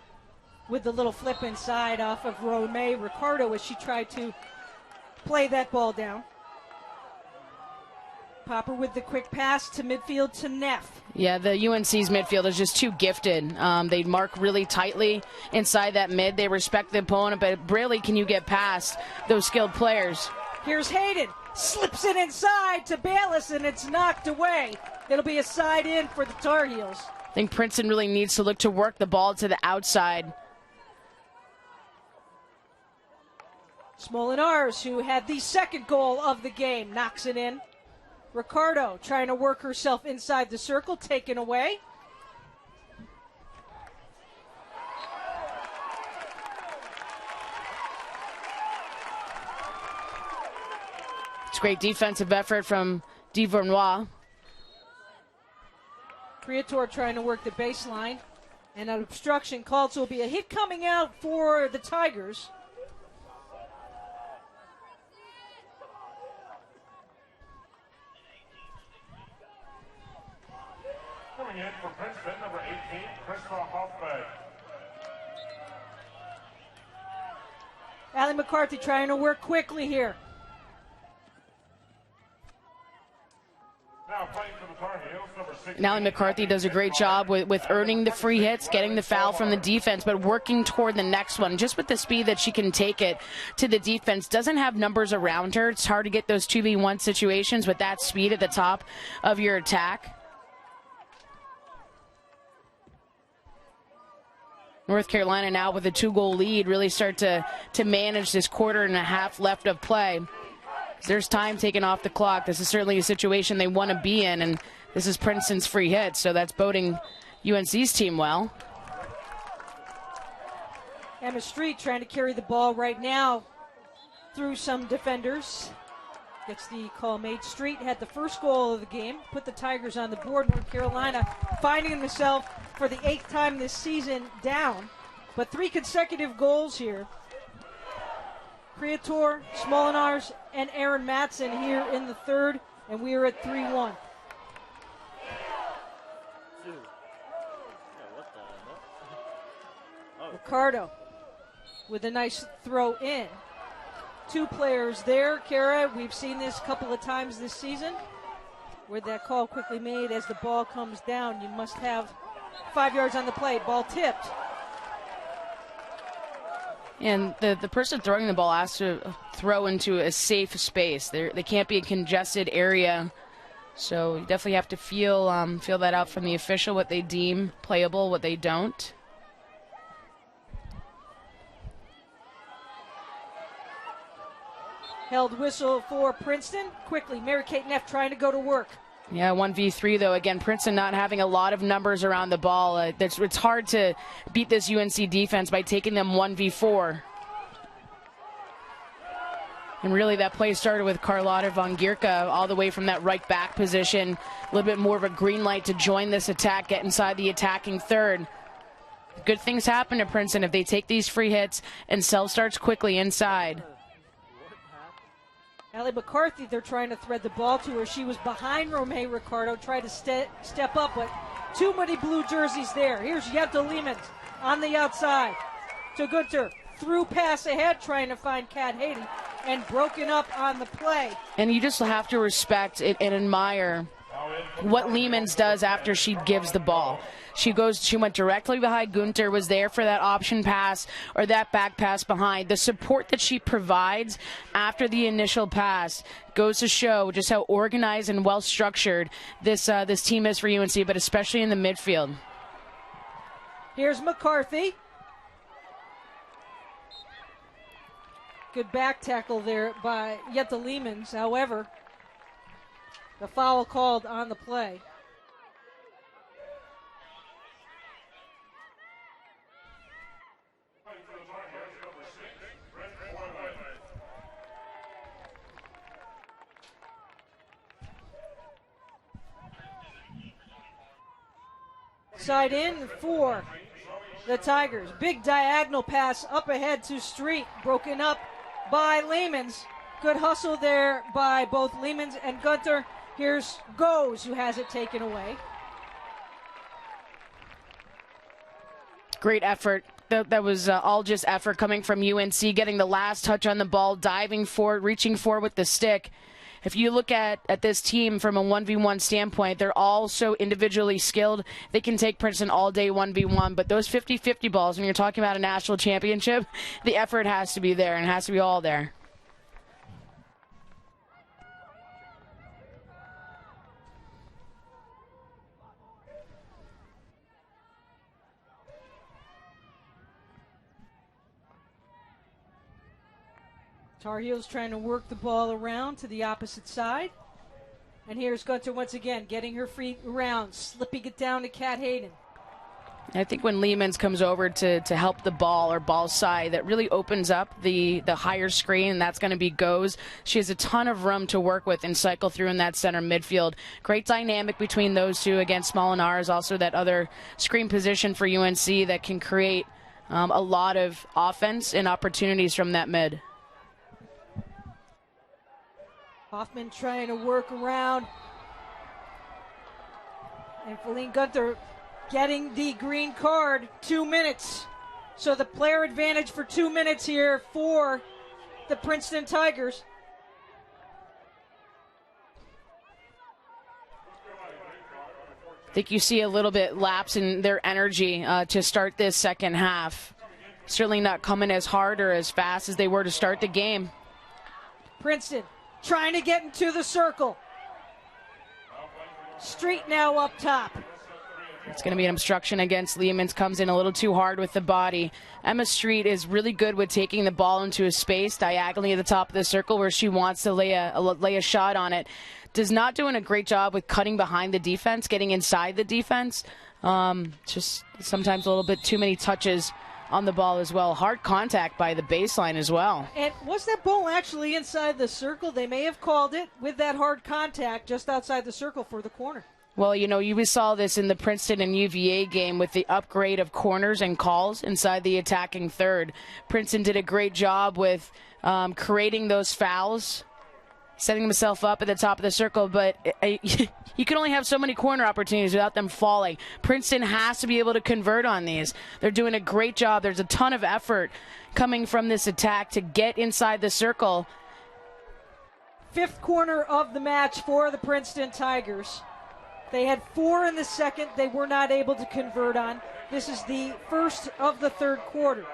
with the little flip inside off of Romeo Ricardo as she tried to play that ball down. Popper with the quick pass to midfield to Neff. Yeah, the UNC's midfield is just too gifted. They mark really tightly inside that mid. They respect the opponent, but rarely can you get past those skilled players. Here's Hayden. Slips it inside to Bayless, and it's knocked away. It'll be a side in for the Tar Heels. I think Princeton really needs to look to work the ball to the outside. Smolenaars, who had the second goal of the game, knocks it in. Ricardo trying to work herself inside the circle, taken away. It's a great defensive effort from Duvernois. Creator trying to work the baseline. And an obstruction called, so it'll be a hit coming out for the Tigers. Coming in for Princeton, number 18, Krista Hoffman. Allie McCarthy trying to work quickly here. Now playing for the Tar Heels, number 16. Now McCarthy does a great job with earning the free hits, getting the foul from the defense, but working toward the next one. Just with the speed that she can take it to the defense. Doesn't have numbers around her. It's hard to get those 2v1 situations with that speed at the top of your attack. North Carolina now with a 2-goal lead really start to manage this quarter and a half left of play. There's time taken off the clock. This is certainly a situation they want to be in, and this is Princeton's free hit, so that's boding UNC's team well. Emma Street trying to carry the ball right now through some defenders. Gets the call made. Street had the first goal of the game, put the Tigers on the board. North Carolina finding themselves for the 8th time this season down But 3 consecutive goals here. Creator, Smolenaars, and Erin Matson here in the third, and we are at 3-1. Ricardo with a nice throw in. 2 players there, Kara. We've seen this a couple of times this season, where that call quickly made as the ball comes down. You must have 5 yards on the play. Ball tipped. And the person throwing the ball has to throw into a safe space. They can't be a congested area. So you definitely have to feel that out from the official, what they deem playable, what they don't. Held whistle for Princeton. Quickly, Mary-Kate Neff trying to go to work. Yeah, 1v3 though. Again, Princeton not having a lot of numbers around the ball. It's hard to beat this UNC defense by taking them 1v4. And really that play started with Carlotta von Gierke all the way from that right back position. A little bit more of a green light to join this attack, get inside the attacking third. Good things happen to Princeton if they take these free hits and self-starts quickly inside. Allie McCarthy, they're trying to thread the ball to her. She was behind Romay Ricardo, tried to step up, but too many blue jerseys there. Here's Jette Leemans on the outside to Gunter. Through pass ahead, trying to find Kat Haden, and broken up on the play. And you just have to respect it and admire what Leemans does after she gives the ball. She went directly behind Gunter, was there for that option pass or that back pass behind. The support that she provides after the initial pass goes to show just how organized and well structured this team is for UNC, but especially in the midfield. Here's McCarthy. Good back tackle there by Jette Leemans. However, the foul called on the play. Side in for the Tigers. Big diagonal pass up ahead to Street, broken up by Leemans. Good hustle there by both Leemans and Gunter. Here's Goes, who has it taken away. Great effort. That was all just effort coming from UNC, getting the last touch on the ball, diving for it, reaching for it with the stick. If you look at this team from a 1v1 standpoint, they're all so individually skilled. They can take Princeton all day 1v1, but those 50-50 balls, when you're talking about a national championship, the effort has to be there and has to be all there. Tar Heels trying to work the ball around to the opposite side. And here's Gunter once again, getting her feet around, slipping it down to Kat Haden. I think when Leemans comes over to help the ball or ball side, that really opens up the higher screen, and that's going to be Goes. She has a ton of room to work with and cycle through in that center midfield. Great dynamic between those two against Smolenaars, also that other screen position for UNC that can create a lot of offense and opportunities from that mid. Hoffman trying to work around. And Feline Gunter getting the green card, 2 minutes. So the player advantage for 2 minutes here for the Princeton Tigers. I think you see a little bit lapse in their energy to start this second half. Certainly not coming as hard or as fast as they were to start the game. Princeton trying to get into the circle. Street now up top. It's going to be an obstruction against Leemans. Comes in a little too hard with the body. Emma Street is really good with taking the ball into a space diagonally at the top of the circle where she wants to lay a shot on it. Does not doing a great job with cutting behind the defense, getting inside the defense. Just sometimes a little bit too many touches on the ball as well. Hard contact by the baseline as well. And was that ball actually inside the circle? They may have called it with that hard contact just outside the circle for the corner. Well, you saw this in the Princeton and UVA game with the upgrade of corners and calls inside the attacking third. Princeton did a great job with creating those fouls, setting himself up at the top of the circle, but you can only have so many corner opportunities without them falling. Princeton has to be able to convert on these. They're doing a great job. There's a ton of effort coming from this attack to get inside the circle. Fifth corner of the match for the Princeton Tigers. They had 4 in the second they were not able to convert on. This is the first of the third quarter.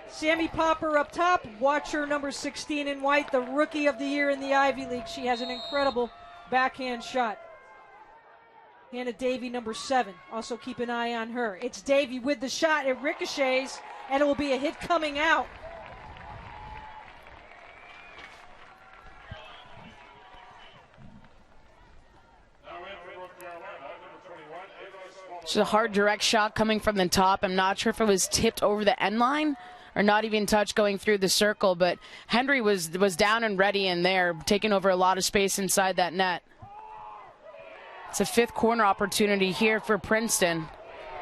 Sammy Popper up top. Watch her, number 16 in white, the rookie of the year in the Ivy League. She has an incredible backhand shot. Hannah Davey, number 7. Also keep an eye on her. It's Davey with the shot. It ricochets, and it will be a hit coming out. It's a hard direct shot coming from the top. I'm not sure if it was tipped over the end line or not even touched going through the circle, but Henry was down and ready in there, taking over a lot of space inside that net. It's a fifth corner opportunity here for Princeton.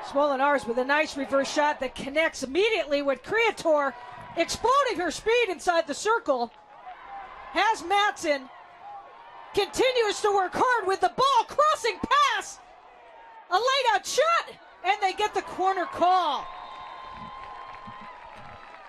Smolenaars with a nice reverse shot that connects immediately with Creator, exploding her speed inside the circle. Has Matson, continues to work hard with the ball, crossing pass. A laid-out shot, and they get the corner call.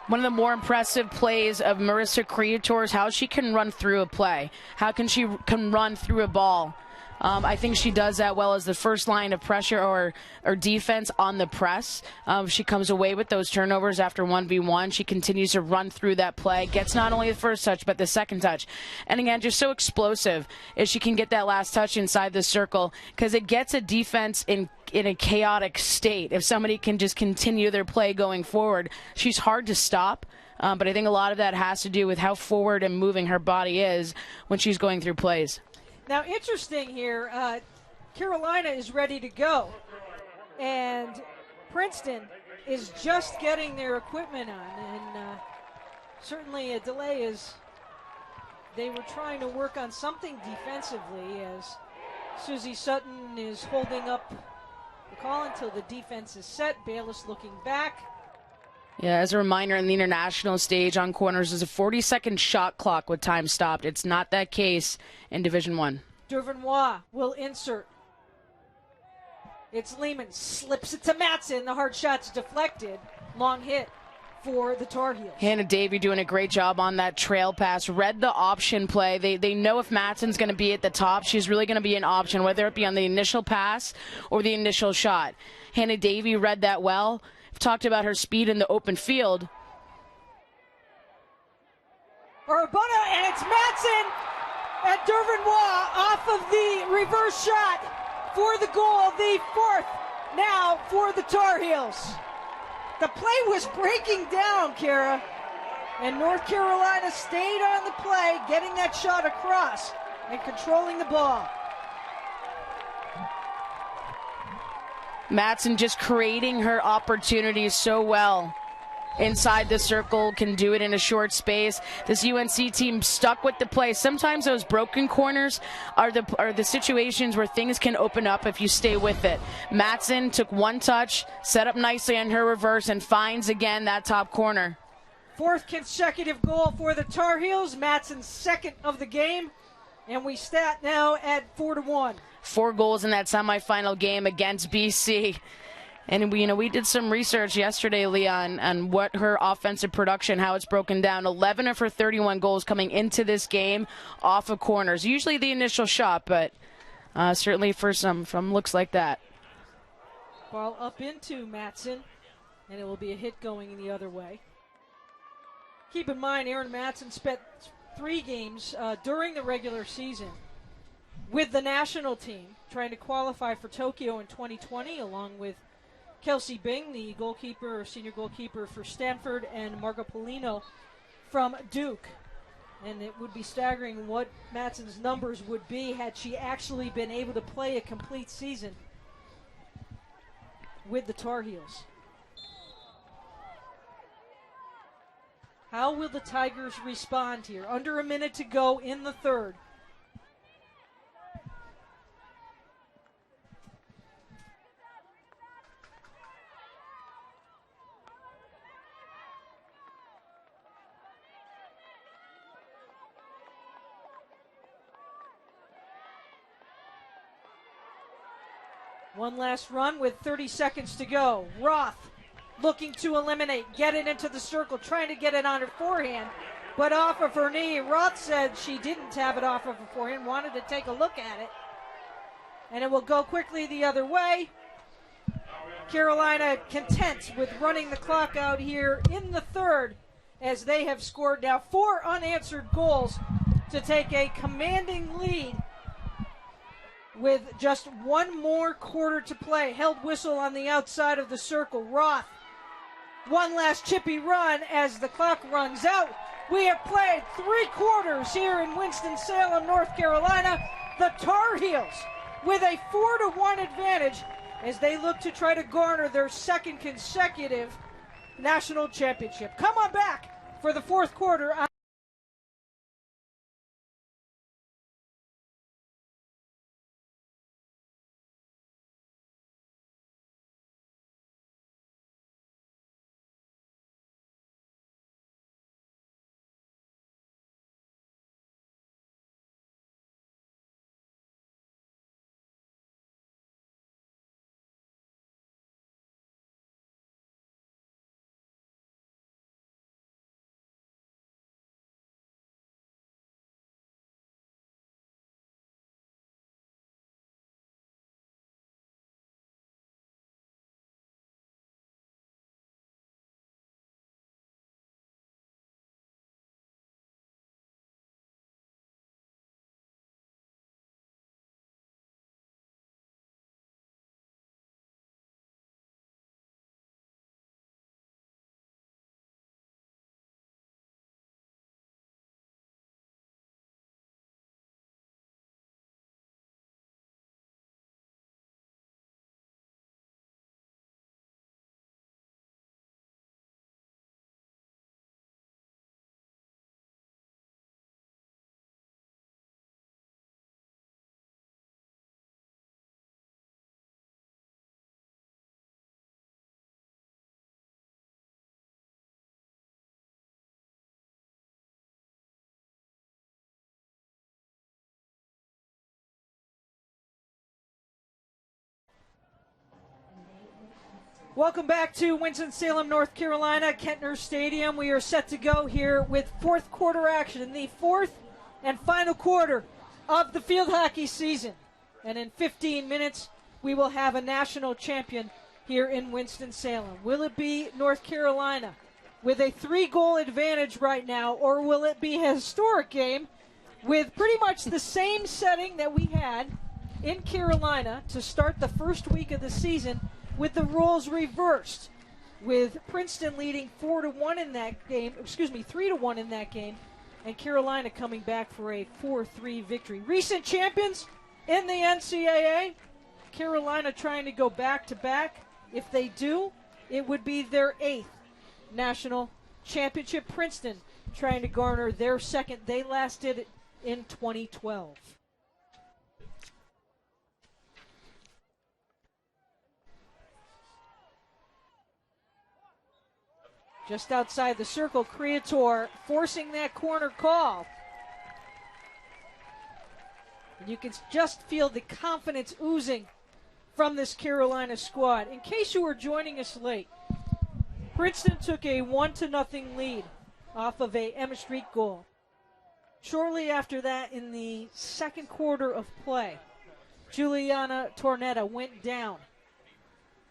One of the more impressive plays of Marissa Creator is how she can run through a play. How can she run through a ball? I think she does that well as the first line of pressure or defense on the press. She comes away with those turnovers after 1v1. She continues to run through that play, gets not only the first touch but the second touch. And again, just so explosive as she can get that last touch inside the circle, because it gets a defense in a chaotic state. If somebody can just continue their play going forward, she's hard to stop. But I think a lot of that has to do with how forward and moving her body is when she's going through plays. Now, interesting here, Carolina is ready to go, and Princeton is just getting their equipment on, and certainly a delay is they were trying to work on something defensively as Susie Sutton is holding up the call until the defense is set. Bayless looking back. Yeah, as a reminder, in the international stage on corners is a 40-second shot clock with time stopped. It's not that case in Division I. Duvernois will insert. It's Lehman, slips it to Matson. The hard shot's deflected. Long hit for the Tar Heels. Hannah Davey doing a great job on that trail pass. Read the option play. They know if Matson's going to be at the top, she's really going to be an option, whether it be on the initial pass or the initial shot. Hannah Davey read that well. Talked about her speed in the open field. Urbana, and it's Matson and Duvernois off of the reverse shot for the goal, the fourth now for the Tar Heels. The play was breaking down, Kara, and North Carolina stayed on the play, getting that shot across and controlling the ball. Matson just creating her opportunities so well inside the circle, can do it in a short space. This UNC team stuck with the play. Sometimes those broken corners are the situations where things can open up if you stay with it. Matson took one touch, set up nicely on her reverse, and finds again that top corner. Fourth consecutive goal for the Tar Heels. Matson's second of the game, and we stat now at 4-1. 4 goals in that semifinal game against BC. And we did some research yesterday, Leon, on what her offensive production, how it's broken down. 11 of her 31 goals coming into this game off of corners. Usually the initial shot, but certainly for some from looks like that. Ball up into Matson, and it will be a hit going the other way. Keep in mind, Ciaran Matson spent 3 games during the regular season with the national team, trying to qualify for Tokyo in 2020, along with Kelsey Bing, the goalkeeper, senior goalkeeper for Stanford, and Margo Polino from Duke. And it would be staggering what Matson's numbers would be had she actually been able to play a complete season with the Tar Heels. How will the Tigers respond here? Under a minute to go in the third. One last run with 30 seconds to go. Roth looking to eliminate, get it into the circle, trying to get it on her forehand, but off of her knee. Roth said she didn't have it off of her forehand, wanted to take a look at it, and it will go quickly the other way. Carolina content with running the clock out here in the third, as they have scored now 4 unanswered goals to take a commanding lead with just one more quarter to play. Held whistle on the outside of the circle. Roth, one last chippy run as the clock runs out. We have played 3 quarters here in Winston-Salem, North Carolina. The Tar Heels with a 4-1 advantage as they look to try to garner their second consecutive national championship. Come on back for the fourth quarter. Welcome back to Winston-Salem, North Carolina, Kentner Stadium. We are set to go here with fourth quarter action in the fourth and final quarter of the field hockey season. And in 15 minutes, we will have a national champion here in Winston-Salem. Will it be North Carolina with a 3-goal advantage right now, or will it be a historic game with pretty much the same setting that we had in Carolina to start the first week of the season, with the roles reversed, with Princeton leading 4-1 in that game, 3-1 in that game, and Carolina coming back for a 4-3 victory. Recent champions in the NCAA, Carolina trying to go back-to-back. If they do, it would be their 8th national championship. Princeton trying to garner their second. They last did it in 2012. Just outside the circle, Creator forcing that corner call. And you can just feel the confidence oozing from this Carolina squad. In case you were joining us late, Princeton took a 1-0 lead off of a Emma Street goal. Shortly after that, in the second quarter of play, Giuliana Tornetta went down.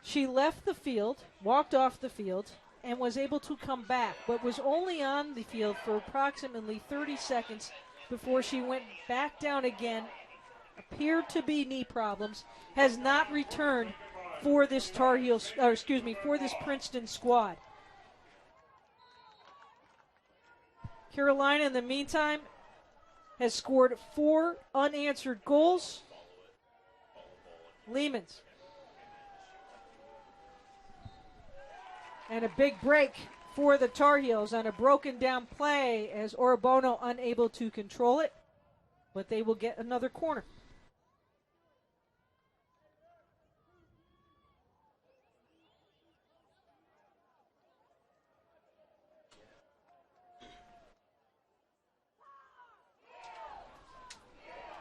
She left the field, walked off the field, and was able to come back, but was only on the field for approximately 30 seconds before she went back down again. Appeared to be knee problems, has not returned for this for this Princeton squad. Carolina, in the meantime, has scored 4 unanswered goals. Lehman's. And a big break for the Tar Heels on a broken down play as Orobono unable to control it. But they will get another corner.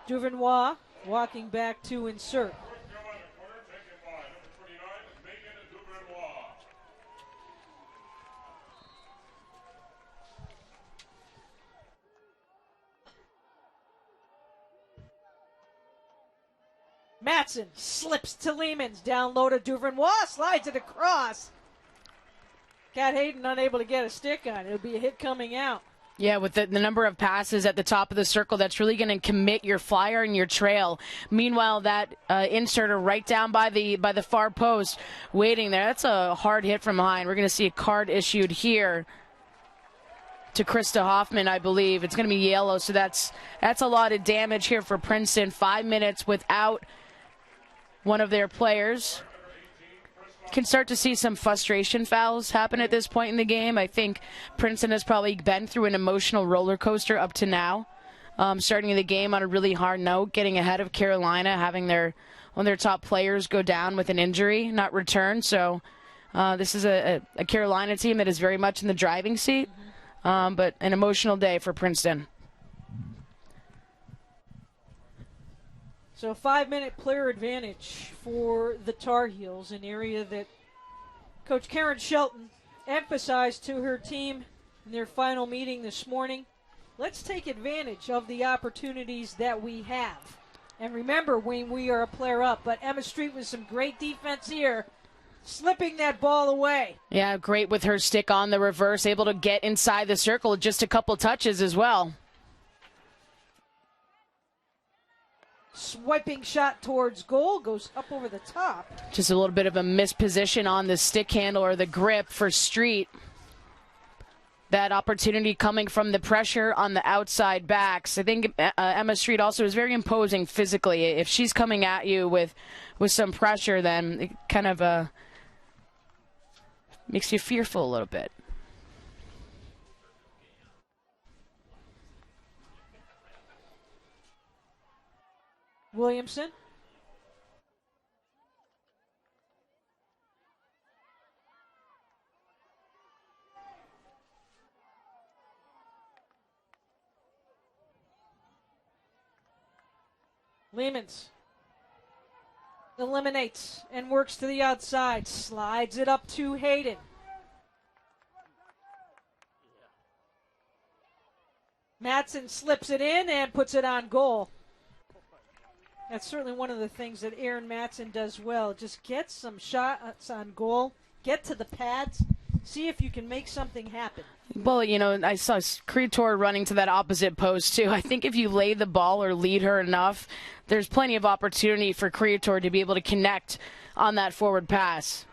Duvernois walking back to insert. Matson slips to Lehman's. Down low to Duvernois. Slides it across. Cat Hayden unable to get a stick on it. It'll be a hit coming out. Yeah, with the number of passes at the top of the circle, that's really going to commit your flyer and your trail. Meanwhile, that inserter right down by the far post, waiting there. That's a hard hit from behind. We're going to see a card issued here to Krista Hoffman, I believe. It's going to be yellow, so that's a lot of damage here for Princeton. 5 minutes without one of their players. Can start to see some frustration fouls happen at this point in the game. I think Princeton has probably been through an emotional roller coaster up to now. Starting the game on a really hard note, getting ahead of Carolina, having one of their top players go down with an injury, not return. So this is a Carolina team that is very much in the driving seat, but an emotional day for Princeton. So a 5-minute player advantage for the Tar Heels, an area that Coach Karen Shelton emphasized to her team in their final meeting this morning. Let's take advantage of the opportunities that we have. And remember, when we are a player up, but Emma Street with some great defense here, slipping that ball away. Yeah, great with her stick on the reverse, able to get inside the circle, just a couple touches as well. Swiping shot towards goal, goes up over the top. Just a little bit of a misposition on the stick handle or the grip for Street. That opportunity coming from the pressure on the outside backs. I think Emma Street also is very imposing physically. If she's coming at you with some pressure, then it kind of makes you fearful a little bit. Williamson. Lehmans eliminates and works to the outside. Slides it up to Hayden. Matson slips it in and puts it on goal. That's certainly one of the things that Ciaran Matson does well. Just get some shots on goal, get to the pads, see if you can make something happen. Well, you know, I saw Creator running to that opposite post, too. I think if you lay the ball or lead her enough, there's plenty of opportunity for Creator to be able to connect on that forward pass.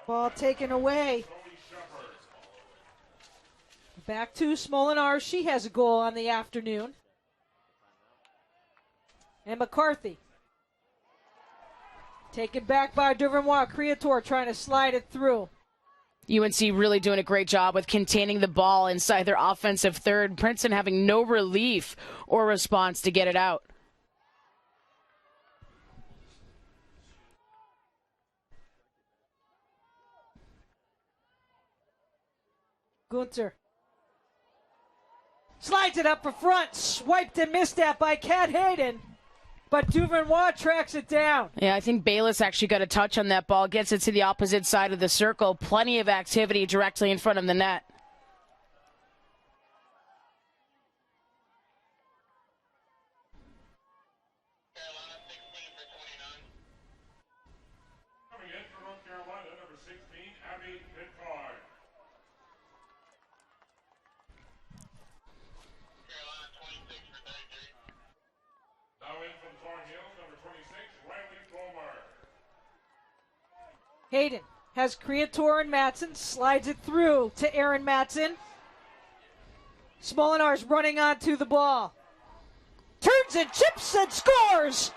Ball taken away. Back to Smolenaars. She has a goal on the afternoon. And Mccarthy. Taken back by Duvernois. Creator trying to slide it through. UNC really doing a great job with containing the ball inside their offensive third. Princeton having no relief or response to get it out. Gunter slides it up for front, swiped and missed at by Cat Hayden, but Duvernois tracks it down. Yeah, I think Bayless actually got a touch on that ball, gets it to the opposite side of the circle. Plenty of activity directly in front of the net. Coming in for North Carolina, number 16, Abby Pittard. Carolina 26 for 33. Now in from Tar Heels, number 26, Riley Gomer. Hayden has Creator and Matson, slides it through to Erin Matson. Smolenaars running onto the ball. Turns and chips and scores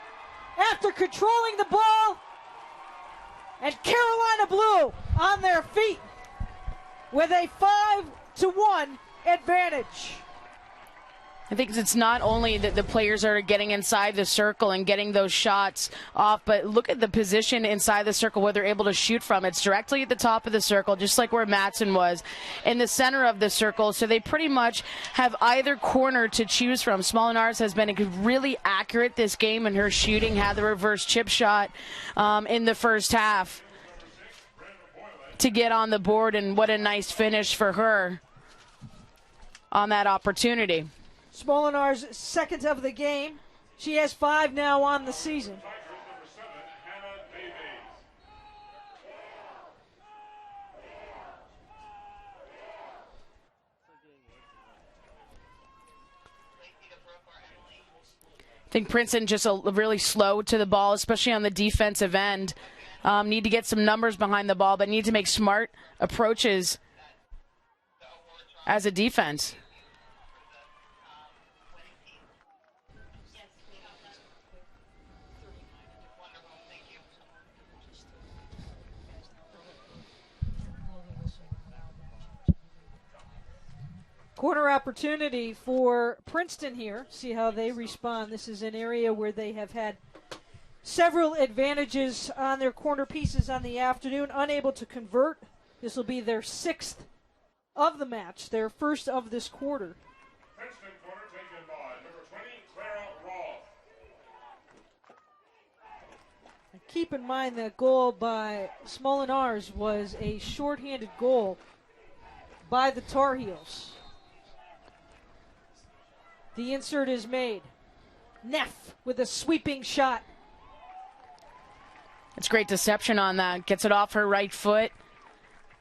after controlling the ball. And Carolina Blue on their feet with a 5-1 advantage. I think it's not only that the players are getting inside the circle and getting those shots off, but look at the position inside the circle where they're able to shoot from. It's directly at the top of the circle, just like where Matson was, in the center of the circle. So they pretty much have either corner to choose from. Smolenaars has been really accurate this game in her shooting, had the reverse chip shot in the first half to get on the board, and what a nice finish for her on that opportunity. Smolenaars' second of the game. She has 5 now on the season. I think Princeton just really slow to the ball, especially on the defensive end. Need to get some numbers behind the ball, but need to make smart approaches as a defense. Corner opportunity for Princeton here. See how they respond. This is an area where they have had several advantages on their corner pieces on the afternoon, unable to convert. This will be their 6th of the match, their first of this quarter. Princeton corner taken by number 20, Clara Roth. Keep in mind that goal by Smolenaars was a shorthanded goal by the Tar Heels. The insert is made. Neff with a sweeping shot. It's great deception on that. Gets it off her right foot.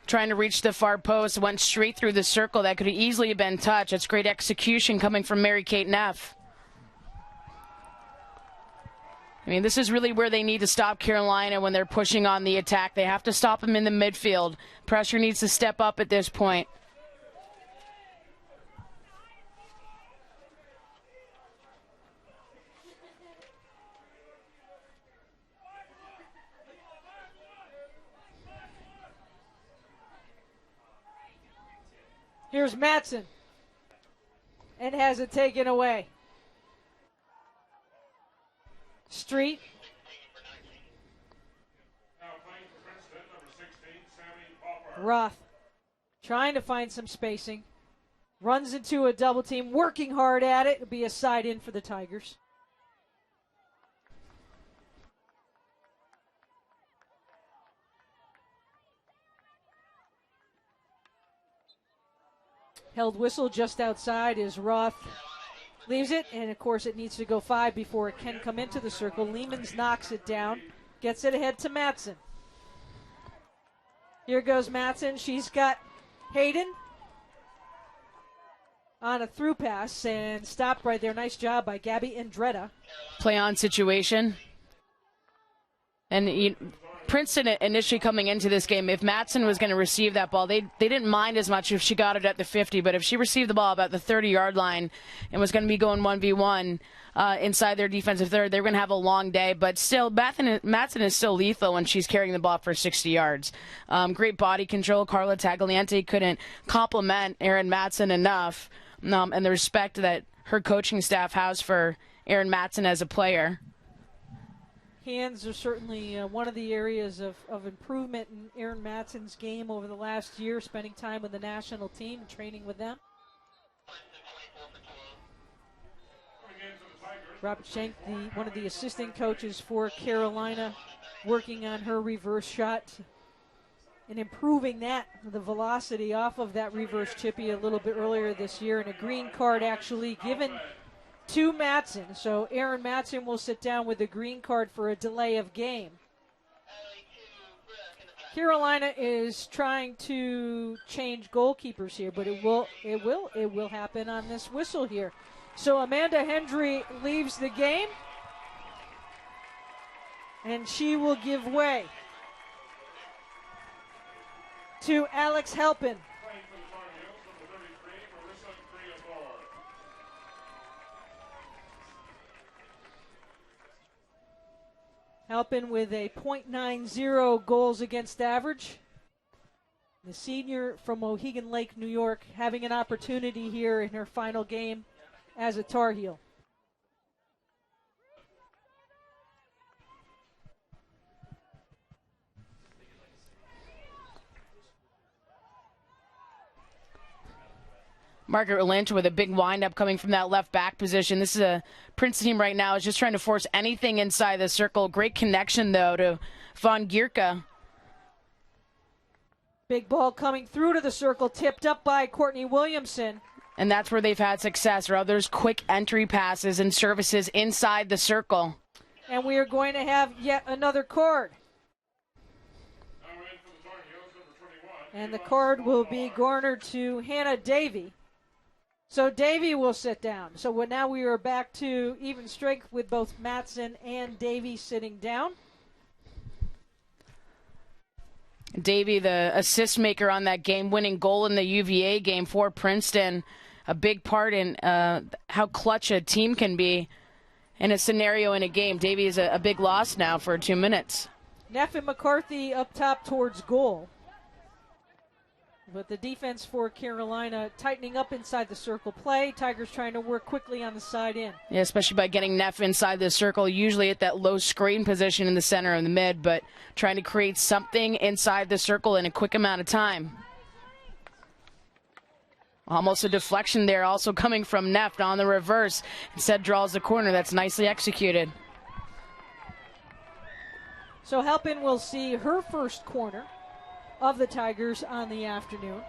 Trying to reach the far post. Went straight through the circle. That could have easily have been touched. It's great execution coming from Mary-Kate Neff. I mean, this is really where they need to stop Carolina when they're pushing on the attack. They have to stop them in the midfield. Pressure needs to step up at this point. Here's Matson, and has it taken away. Street. Now playing for Princeton, number 16, Sammy Popper. Roth trying to find some spacing. Runs into a double team, working hard at it. It'll be a side in for the Tigers. Held whistle just outside as Roth leaves it, and of course it needs to go 5 before it can come into the circle. Lehmans knocks it down, gets it ahead to Matson. Here goes Matson. She's got Hayden on a through pass and stopped right there. Nice job by Gabby Andretta. Play on situation. And Princeton initially coming into this game, if Matson was going to receive that ball, they didn't mind as much if she got it at the 50, but if she received the ball about the 30-yard line and was going to be going 1v1 inside their defensive third, they were going to have a long day. But still, Matson is still lethal when she's carrying the ball for 60 yards. Great body control. Carla Tagliente couldn't compliment Ciaran Matson enough, and the respect that her coaching staff has for Ciaran Matson as a player. Hands are certainly one of the areas of improvement in Ciaran Matson's game over the last year, spending time with the national team and training with them. Robert Schenk, one of the assistant coaches for Carolina, working on her reverse shot and improving that, the velocity off of that reverse chippy a little bit earlier this year, and a green card actually given to Matson. So Ciaran Matson will sit down with a green card for a delay of game. Carolina is trying to change goalkeepers here, but it will happen on this whistle here. So Amanda Hendry leaves the game, and she will give way to Alex Halpin. Halpin with a .90 goals against average. The senior from Mohegan Lake, New York, having an opportunity here in her final game as a Tar Heel. Margaret Lynch with a big windup coming from that left back position. This is a Princeton team right now is just trying to force anything inside the circle. Great connection, though, to Von Gierke. Big ball coming through to the circle, tipped up by Courtney Williamson. And that's where they've had success, or others quick entry passes and services inside the circle. And we are going to have yet another card. And the card will be garnered to Hannah Davey. So Davey will sit down. So now we are back to even strength with both Matson and Davey sitting down. Davey, the assist maker on that game-winning goal in the UVA game for Princeton, a big part in how clutch a team can be in a scenario in a game. Davey is a big loss now for 2 minutes. Neff and McCarthy up top towards goal. But the defense for Carolina tightening up inside the circle play. Tigers trying to work quickly on the side in. Yeah, especially by getting Neff inside the circle, usually at that low screen position in the center of the mid, but trying to create something inside the circle in a quick amount of time. Almost a deflection there, also coming from Neff on the reverse. Instead draws the corner. That's nicely executed. So Halpin will see her first corner of the Tigers on the afternoon.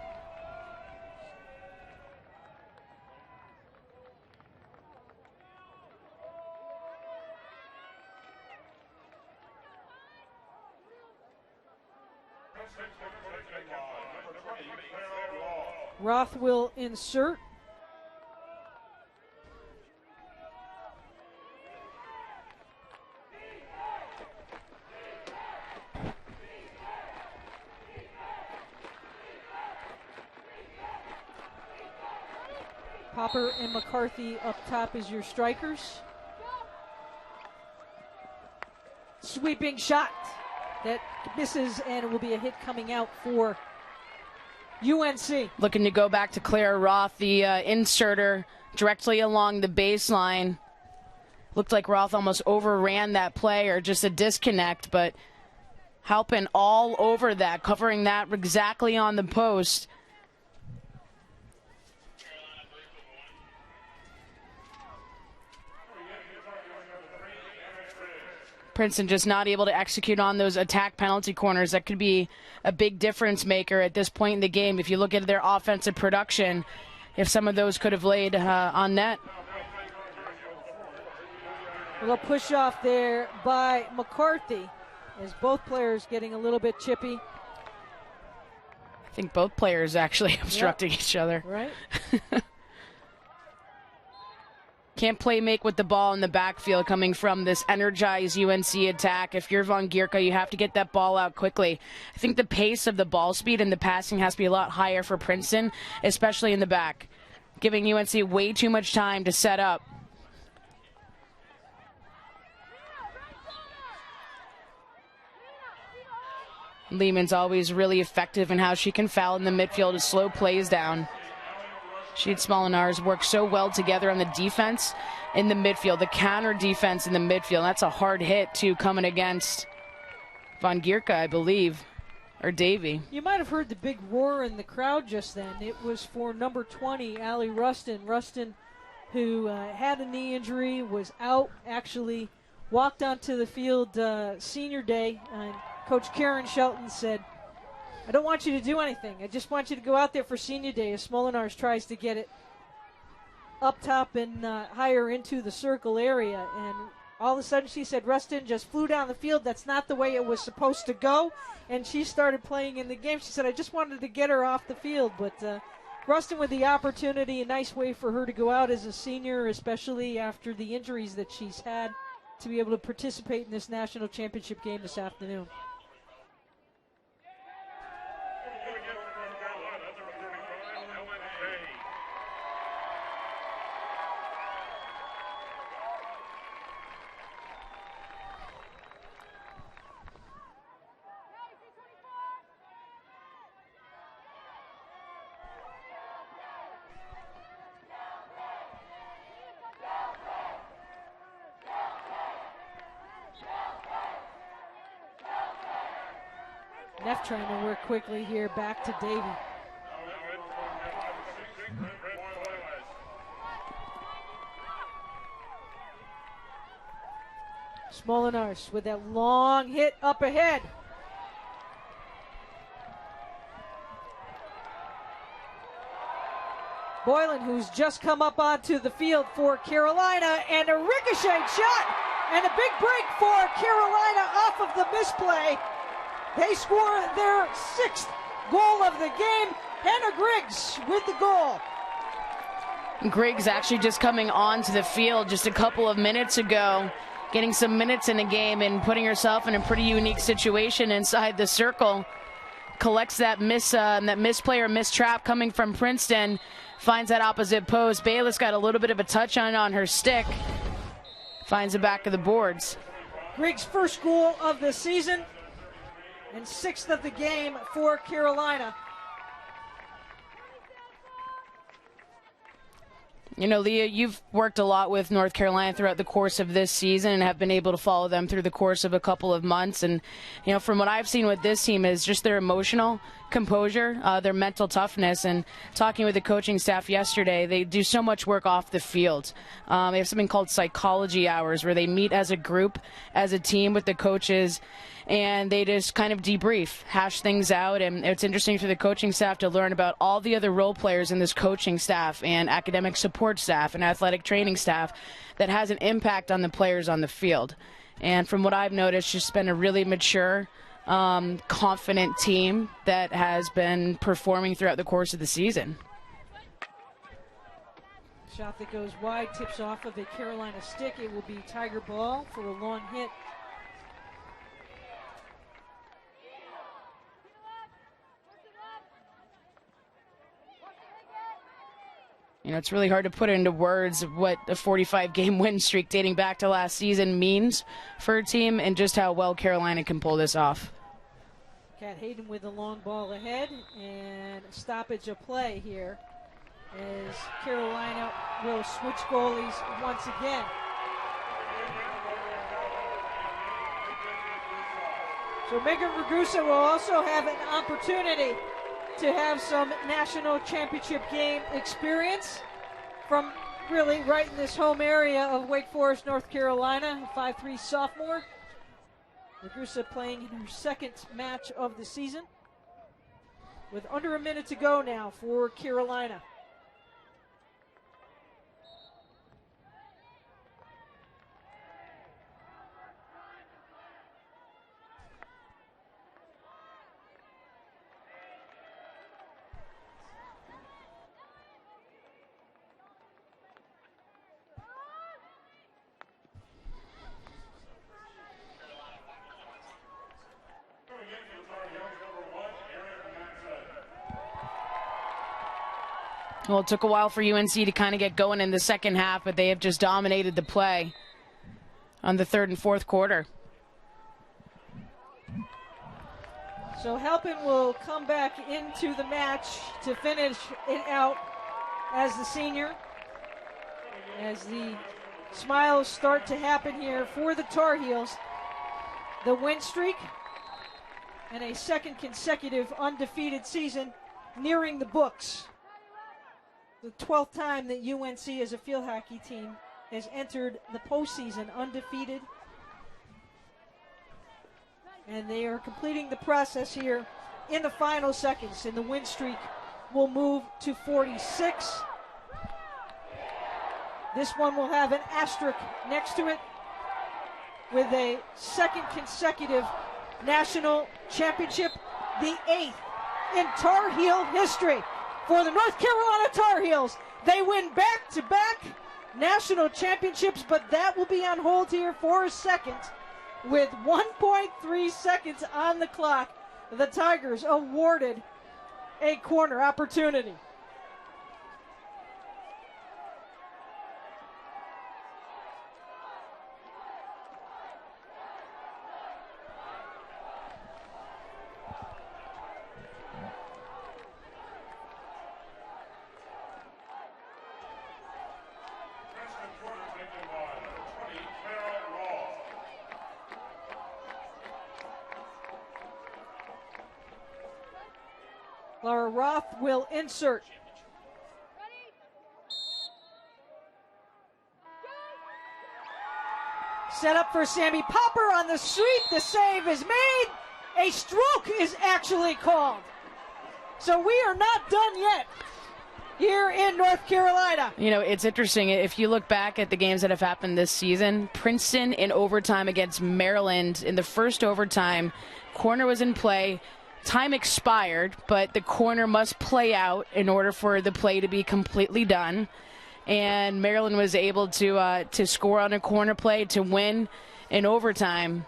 Roth will insert. Popper and McCarthy up top as your strikers. Sweeping shot that misses, and it will be a hit coming out for UNC. Looking to go back to Clara Roth, the inserter, directly along the baseline. Looked like Roth almost overran that play, or just a disconnect, but Halpin all over that, covering that exactly on the post. Princeton just not able to execute on those attack penalty corners. That could be a big difference maker at this point in the game. If you look at their offensive production, if some of those could have laid on net. A little push off there by McCarthy as both players getting a little bit chippy. I think both players actually obstructing each other. Right. Can't play make with the ball in the backfield coming from this energized UNC attack. If you're Von Gierke, you have to get that ball out quickly. I think the pace of the ball speed and the passing has to be a lot higher for Princeton, especially in the back, giving UNC way too much time to set up. Lehman's always really effective in how she can foul in the midfield to slow plays down. She and Smolenaars work so well together on the defense in the midfield, the counter defense in the midfield. That's a hard hit, too, coming against Von Gierke, I believe, or Davey. You might have heard the big roar in the crowd just then. It was for number 20, Allie Rustin. Rustin, who had a knee injury, was out, actually walked onto the field senior day. Coach Karen Shelton said, I don't want you to do anything. I just want you to go out there for senior day as Smolenaars tries to get it up top and higher into the circle area. And all of a sudden she said Rustin just flew down the field. That's not the way it was supposed to go. And she started playing in the game. She said, I just wanted to get her off the field. But Rustin with the opportunity, a nice way for her to go out as a senior, especially after the injuries that she's had, to be able to participate in this national championship game this afternoon. Neff trying to work quickly here, back to Davey. Smolenaars with that long hit up ahead. Boylan, who's just come up onto the field for Carolina, and a ricocheted shot, and a big break for Carolina off of the misplay. They score their 6th goal of the game. Hannah Griggs with the goal. Griggs actually just coming onto the field just a couple of minutes ago, getting some minutes in the game and putting herself in a pretty unique situation inside the circle. Collects that misplay or mistrap coming from Princeton. Finds that opposite post. Bayless got a little bit of a touch on her stick. Finds the back of the boards. Griggs' first goal of the season and 6th of the game for Carolina. You know, Leah, you've worked a lot with North Carolina throughout the course of this season and have been able to follow them through the course of a couple of months. And, you know, from what I've seen with this team is just their emotional composure, their mental toughness. And talking with the coaching staff yesterday, they do so much work off the field. They have something called psychology hours where they meet as a group, as a team with the coaches, and they just kind of debrief, hash things out. And it's interesting for the coaching staff to learn about all the other role players in this coaching staff and academic support staff and athletic training staff that has an impact on the players on the field. And from what I've noticed, it's been a really mature, confident team that has been performing throughout the course of the season. Shot that goes wide, tips off of a Carolina stick. It will be Tiger ball for a long hit. You know, it's really hard to put into words what a 45-game win streak dating back to last season means for a team and just how well Carolina can pull this off. Kat Hayden with the long ball ahead, and stoppage of play here as Carolina will switch goalies once again. So Megan Ragusa will also have an opportunity to have some national championship game experience from really right in this home area of Wake Forest, North Carolina, a 5'3" sophomore. Ragusa playing in her 2nd match of the season with under a minute to go now for Carolina. Well, it took a while for UNC to kind of get going in the second half, but they have just dominated the play on the 3rd and 4th quarter. So Halpin will come back into the match to finish it out as the senior, as the smiles start to happen here for the Tar Heels. The win streak and a 2nd consecutive undefeated season nearing the books. The 12th time that UNC as a field hockey team has entered the postseason undefeated. And they are completing the process here in the final seconds, and the win streak will move to 46. This one will have an asterisk next to it with a 2nd consecutive national championship, the 8th in Tar Heel history for the North Carolina Tar Heels. They win back-to-back national championships, but that will be on hold here for a second. With 1.3 seconds on the clock, the Tigers awarded a corner opportunity. Laura Roth will insert. Set up for Sammy Popper on the sweep. The save is made. A stroke is actually called. So we are not done yet here in North Carolina. You know, it's interesting. If you look back at the games that have happened this season, Princeton in overtime against Maryland in the first overtime, corner was in play. Time expired, but the corner must play out in order for the play to be completely done. And Maryland was able to score on a corner play to win in overtime.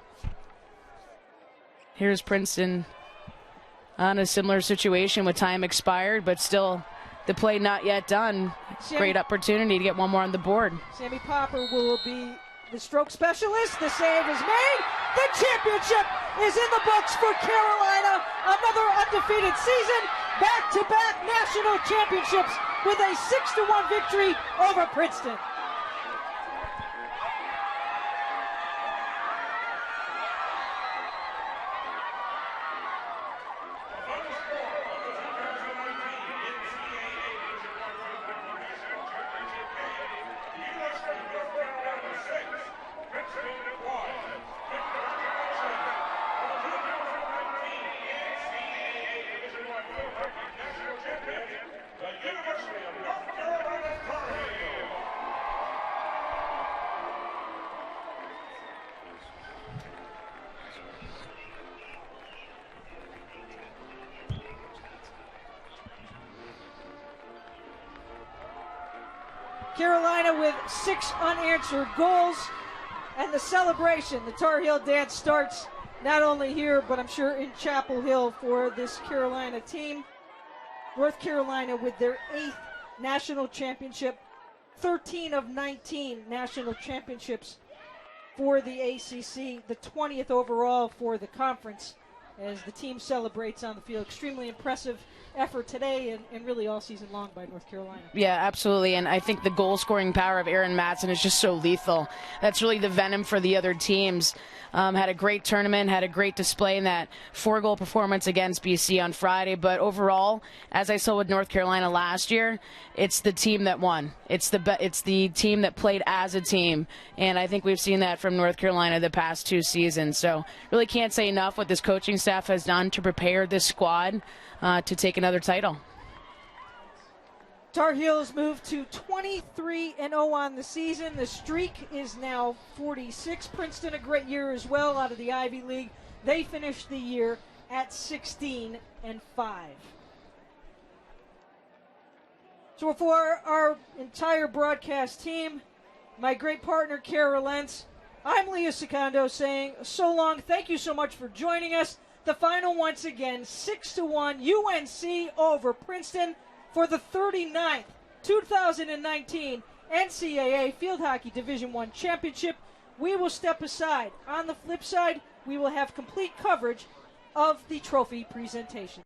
Here's Princeton on a similar situation with time expired, but still the play not yet done. Great opportunity to get one more on the board. Sammy Popper will be the stroke specialist. The save is made. The championship is in the books for Carolina. Another undefeated season. Back-to-back national championships with a 6-1 victory over Princeton. Carolina with 6 unanswered goals, and the celebration, the Tar Heel dance, starts not only here, but I'm sure in Chapel Hill for this Carolina team. North Carolina with their 8th national championship, 13 of 19 national championships for the ACC, the 20th overall for the conference, as the team celebrates on the field. Extremely impressive effort today and really all season long by North Carolina. Yeah, absolutely. And I think the goal-scoring power of Ciaran Matson is just so lethal. That's really the venom for the other teams. Had a great tournament, had a great display in that 4-goal performance against BC on Friday. But overall, as I saw with North Carolina last year, it's the team that won. It's the team that played as a team. And I think we've seen that from North Carolina the past 2 seasons. So really can't say enough what this coaching staff has done to prepare this squad to take another title. Tar Heels move to 23-0 on the season. The streak is now 46. Princeton, a great year as well out of the Ivy League. They finished the year at 16-5. So for our entire broadcast team, my great partner, Kara Lentz, I'm Leah Secondo saying so long. Thank you so much for joining us. The final once again, 6-1 UNC over Princeton for the 39th 2019 NCAA Field Hockey Division I Championship. We will step aside. On the flip side, we will have complete coverage of the trophy presentation.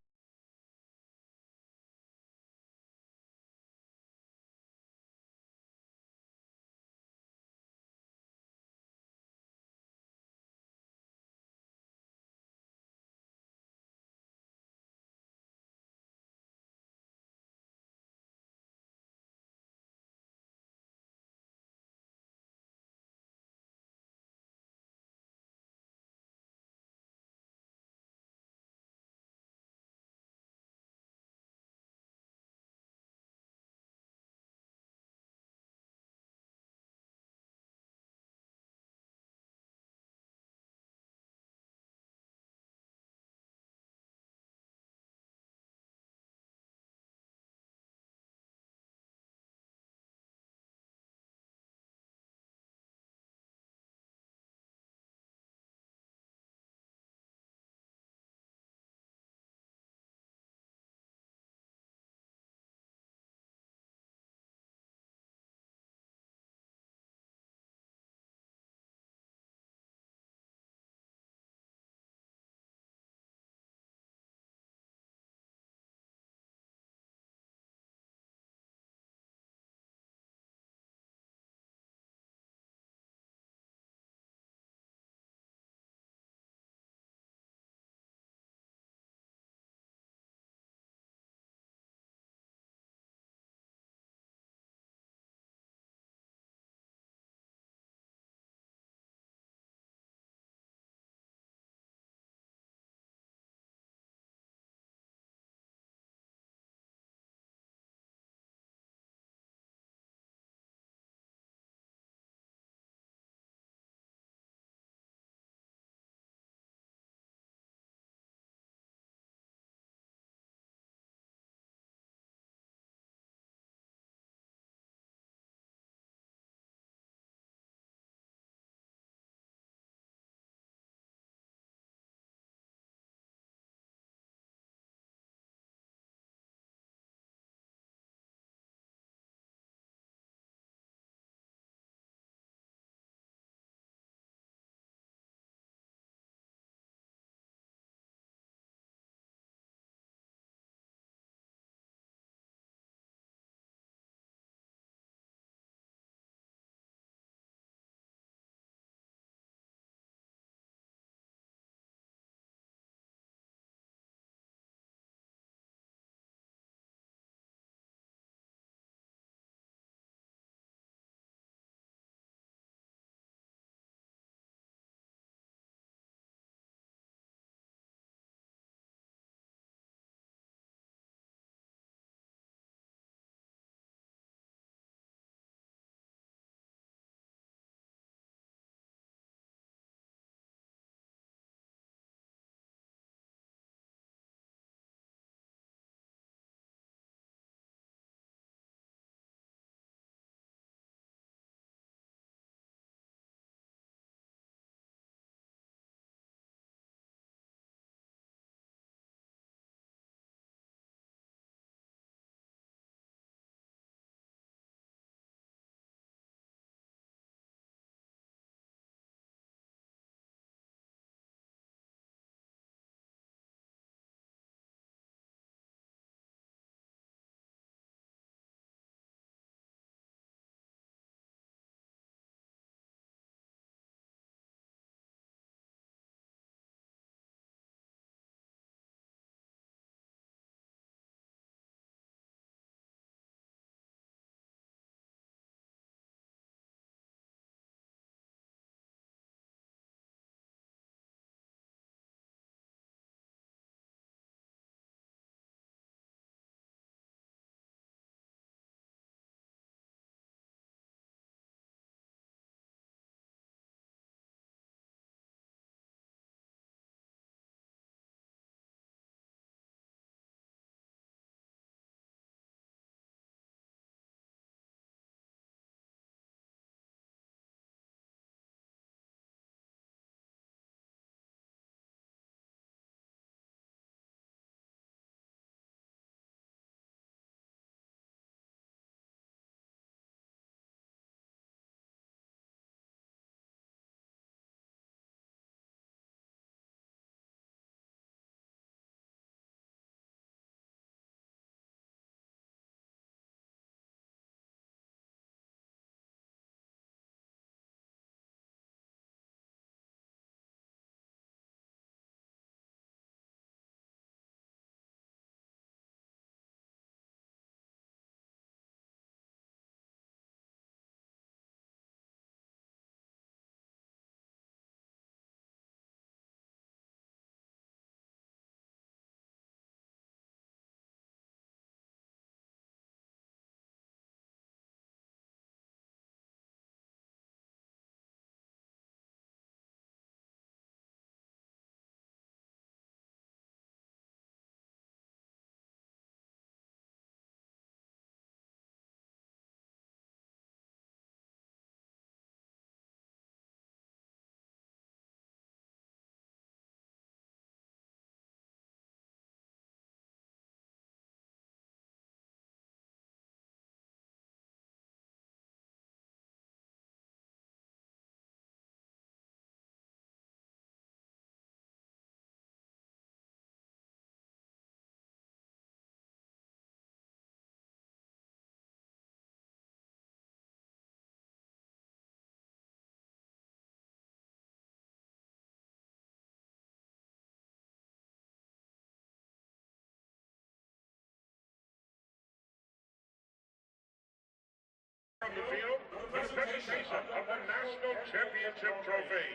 presentation of the National Championship Trophy.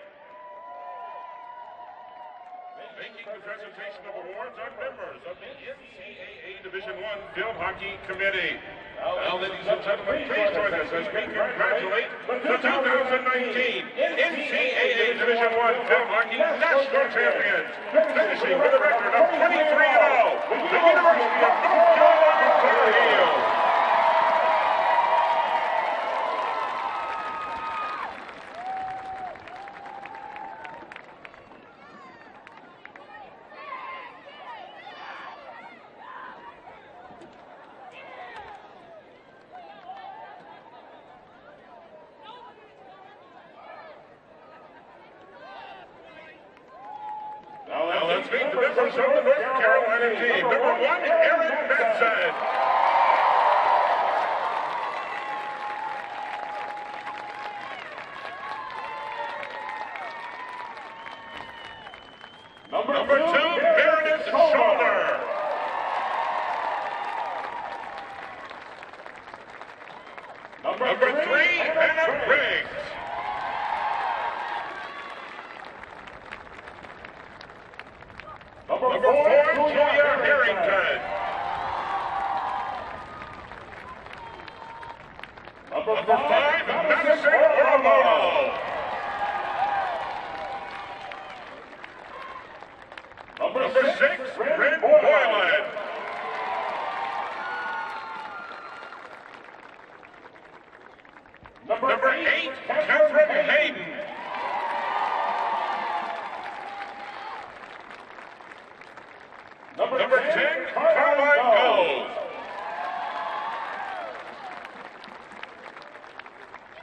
Making the presentation of awards are members of the NCAA Division I Field Hockey Committee. Now, ladies and gentlemen, please join us as we congratulate the 2019 NCAA Division I Field Hockey National Champions, finishing with a record of 23-0, the University of North Carolina Tar Heels. Now let's meet the members of the North Carolina team. Number 1, Ciaran Matson. Number 2, Meredith Shelton. Number 3, Hannah Briggs. Number 4, Giuliana Harrington. Number 5, Madison Orlando. Number 6, Brent Boylan. Number 8, Catherine Hayden. Number 10, Caroline Goes.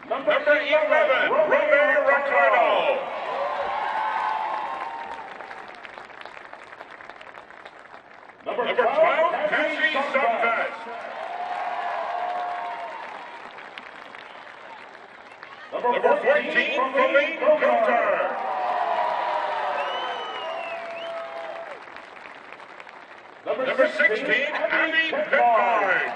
Number 11, Romeo Ricardo. Number 12, Cassie Subfest. Number 14, Colleen Coulter. Number 16, Abby Pickard.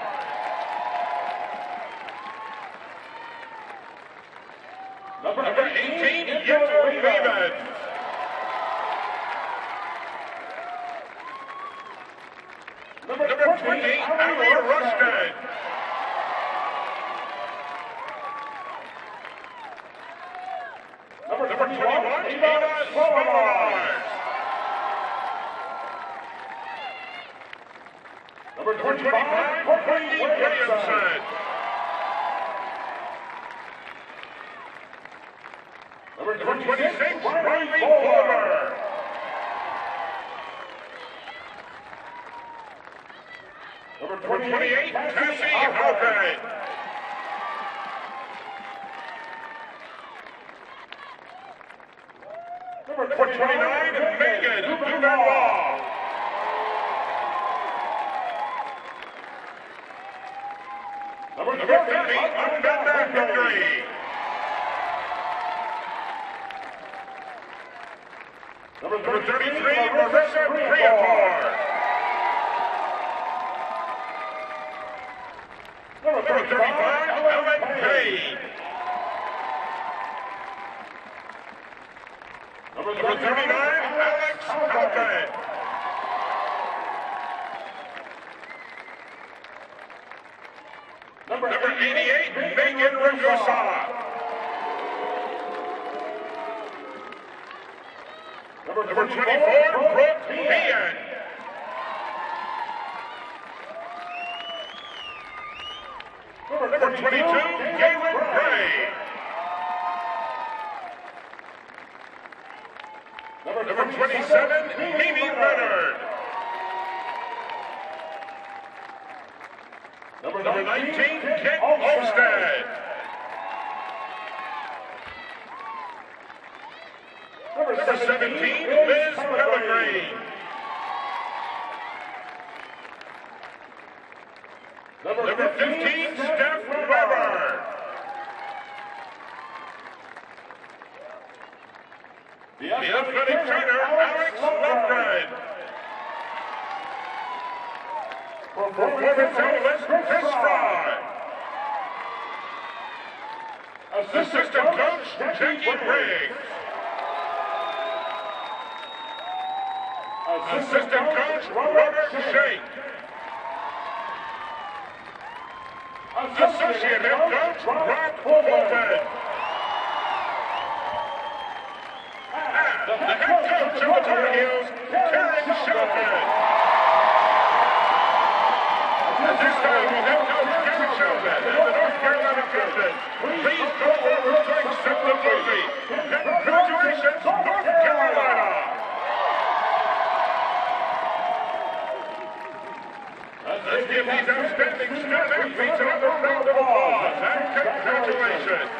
Number 18, Yetto Lehman. Number 20, Ali Rusted. Number 21, Ina Smolenaars. Number 25, Wendy Williamson. Number 26, Riley Fuller. Number 28, Cassie Halpern. Number 29, Megan Duvernois. Number 30, Amanda Henry. Number 33, Marissa Priator. Number 35, Ellen Payne. Number 39, Alex Halpern. Number 88, Megan Ragusa. Number 24, Brooke Meehan. Number 22, Galen Gray. Number 27, Mimi Leonard. Number 19, Kent Olmstead. Number 17, Liz Pellegrini. Number 15, Steph Weber. The athletic trainer, Alex Lundgren. Performance analyst, Chris Fry. Assistant Coach Jackie Briggs. Assistant Coach Robert Shake. Associate Head Coach Rob Fulton. And the Head Coach of the Tar Heels, Ciaran Shelton. At this time, we'll Head Coach Ciaran Shelton and the North Carolina Princeton. Please come forward to accept the trophy. Congratulations, North Carolina! Let's give these outstanding student athletes another round of applause and congratulations.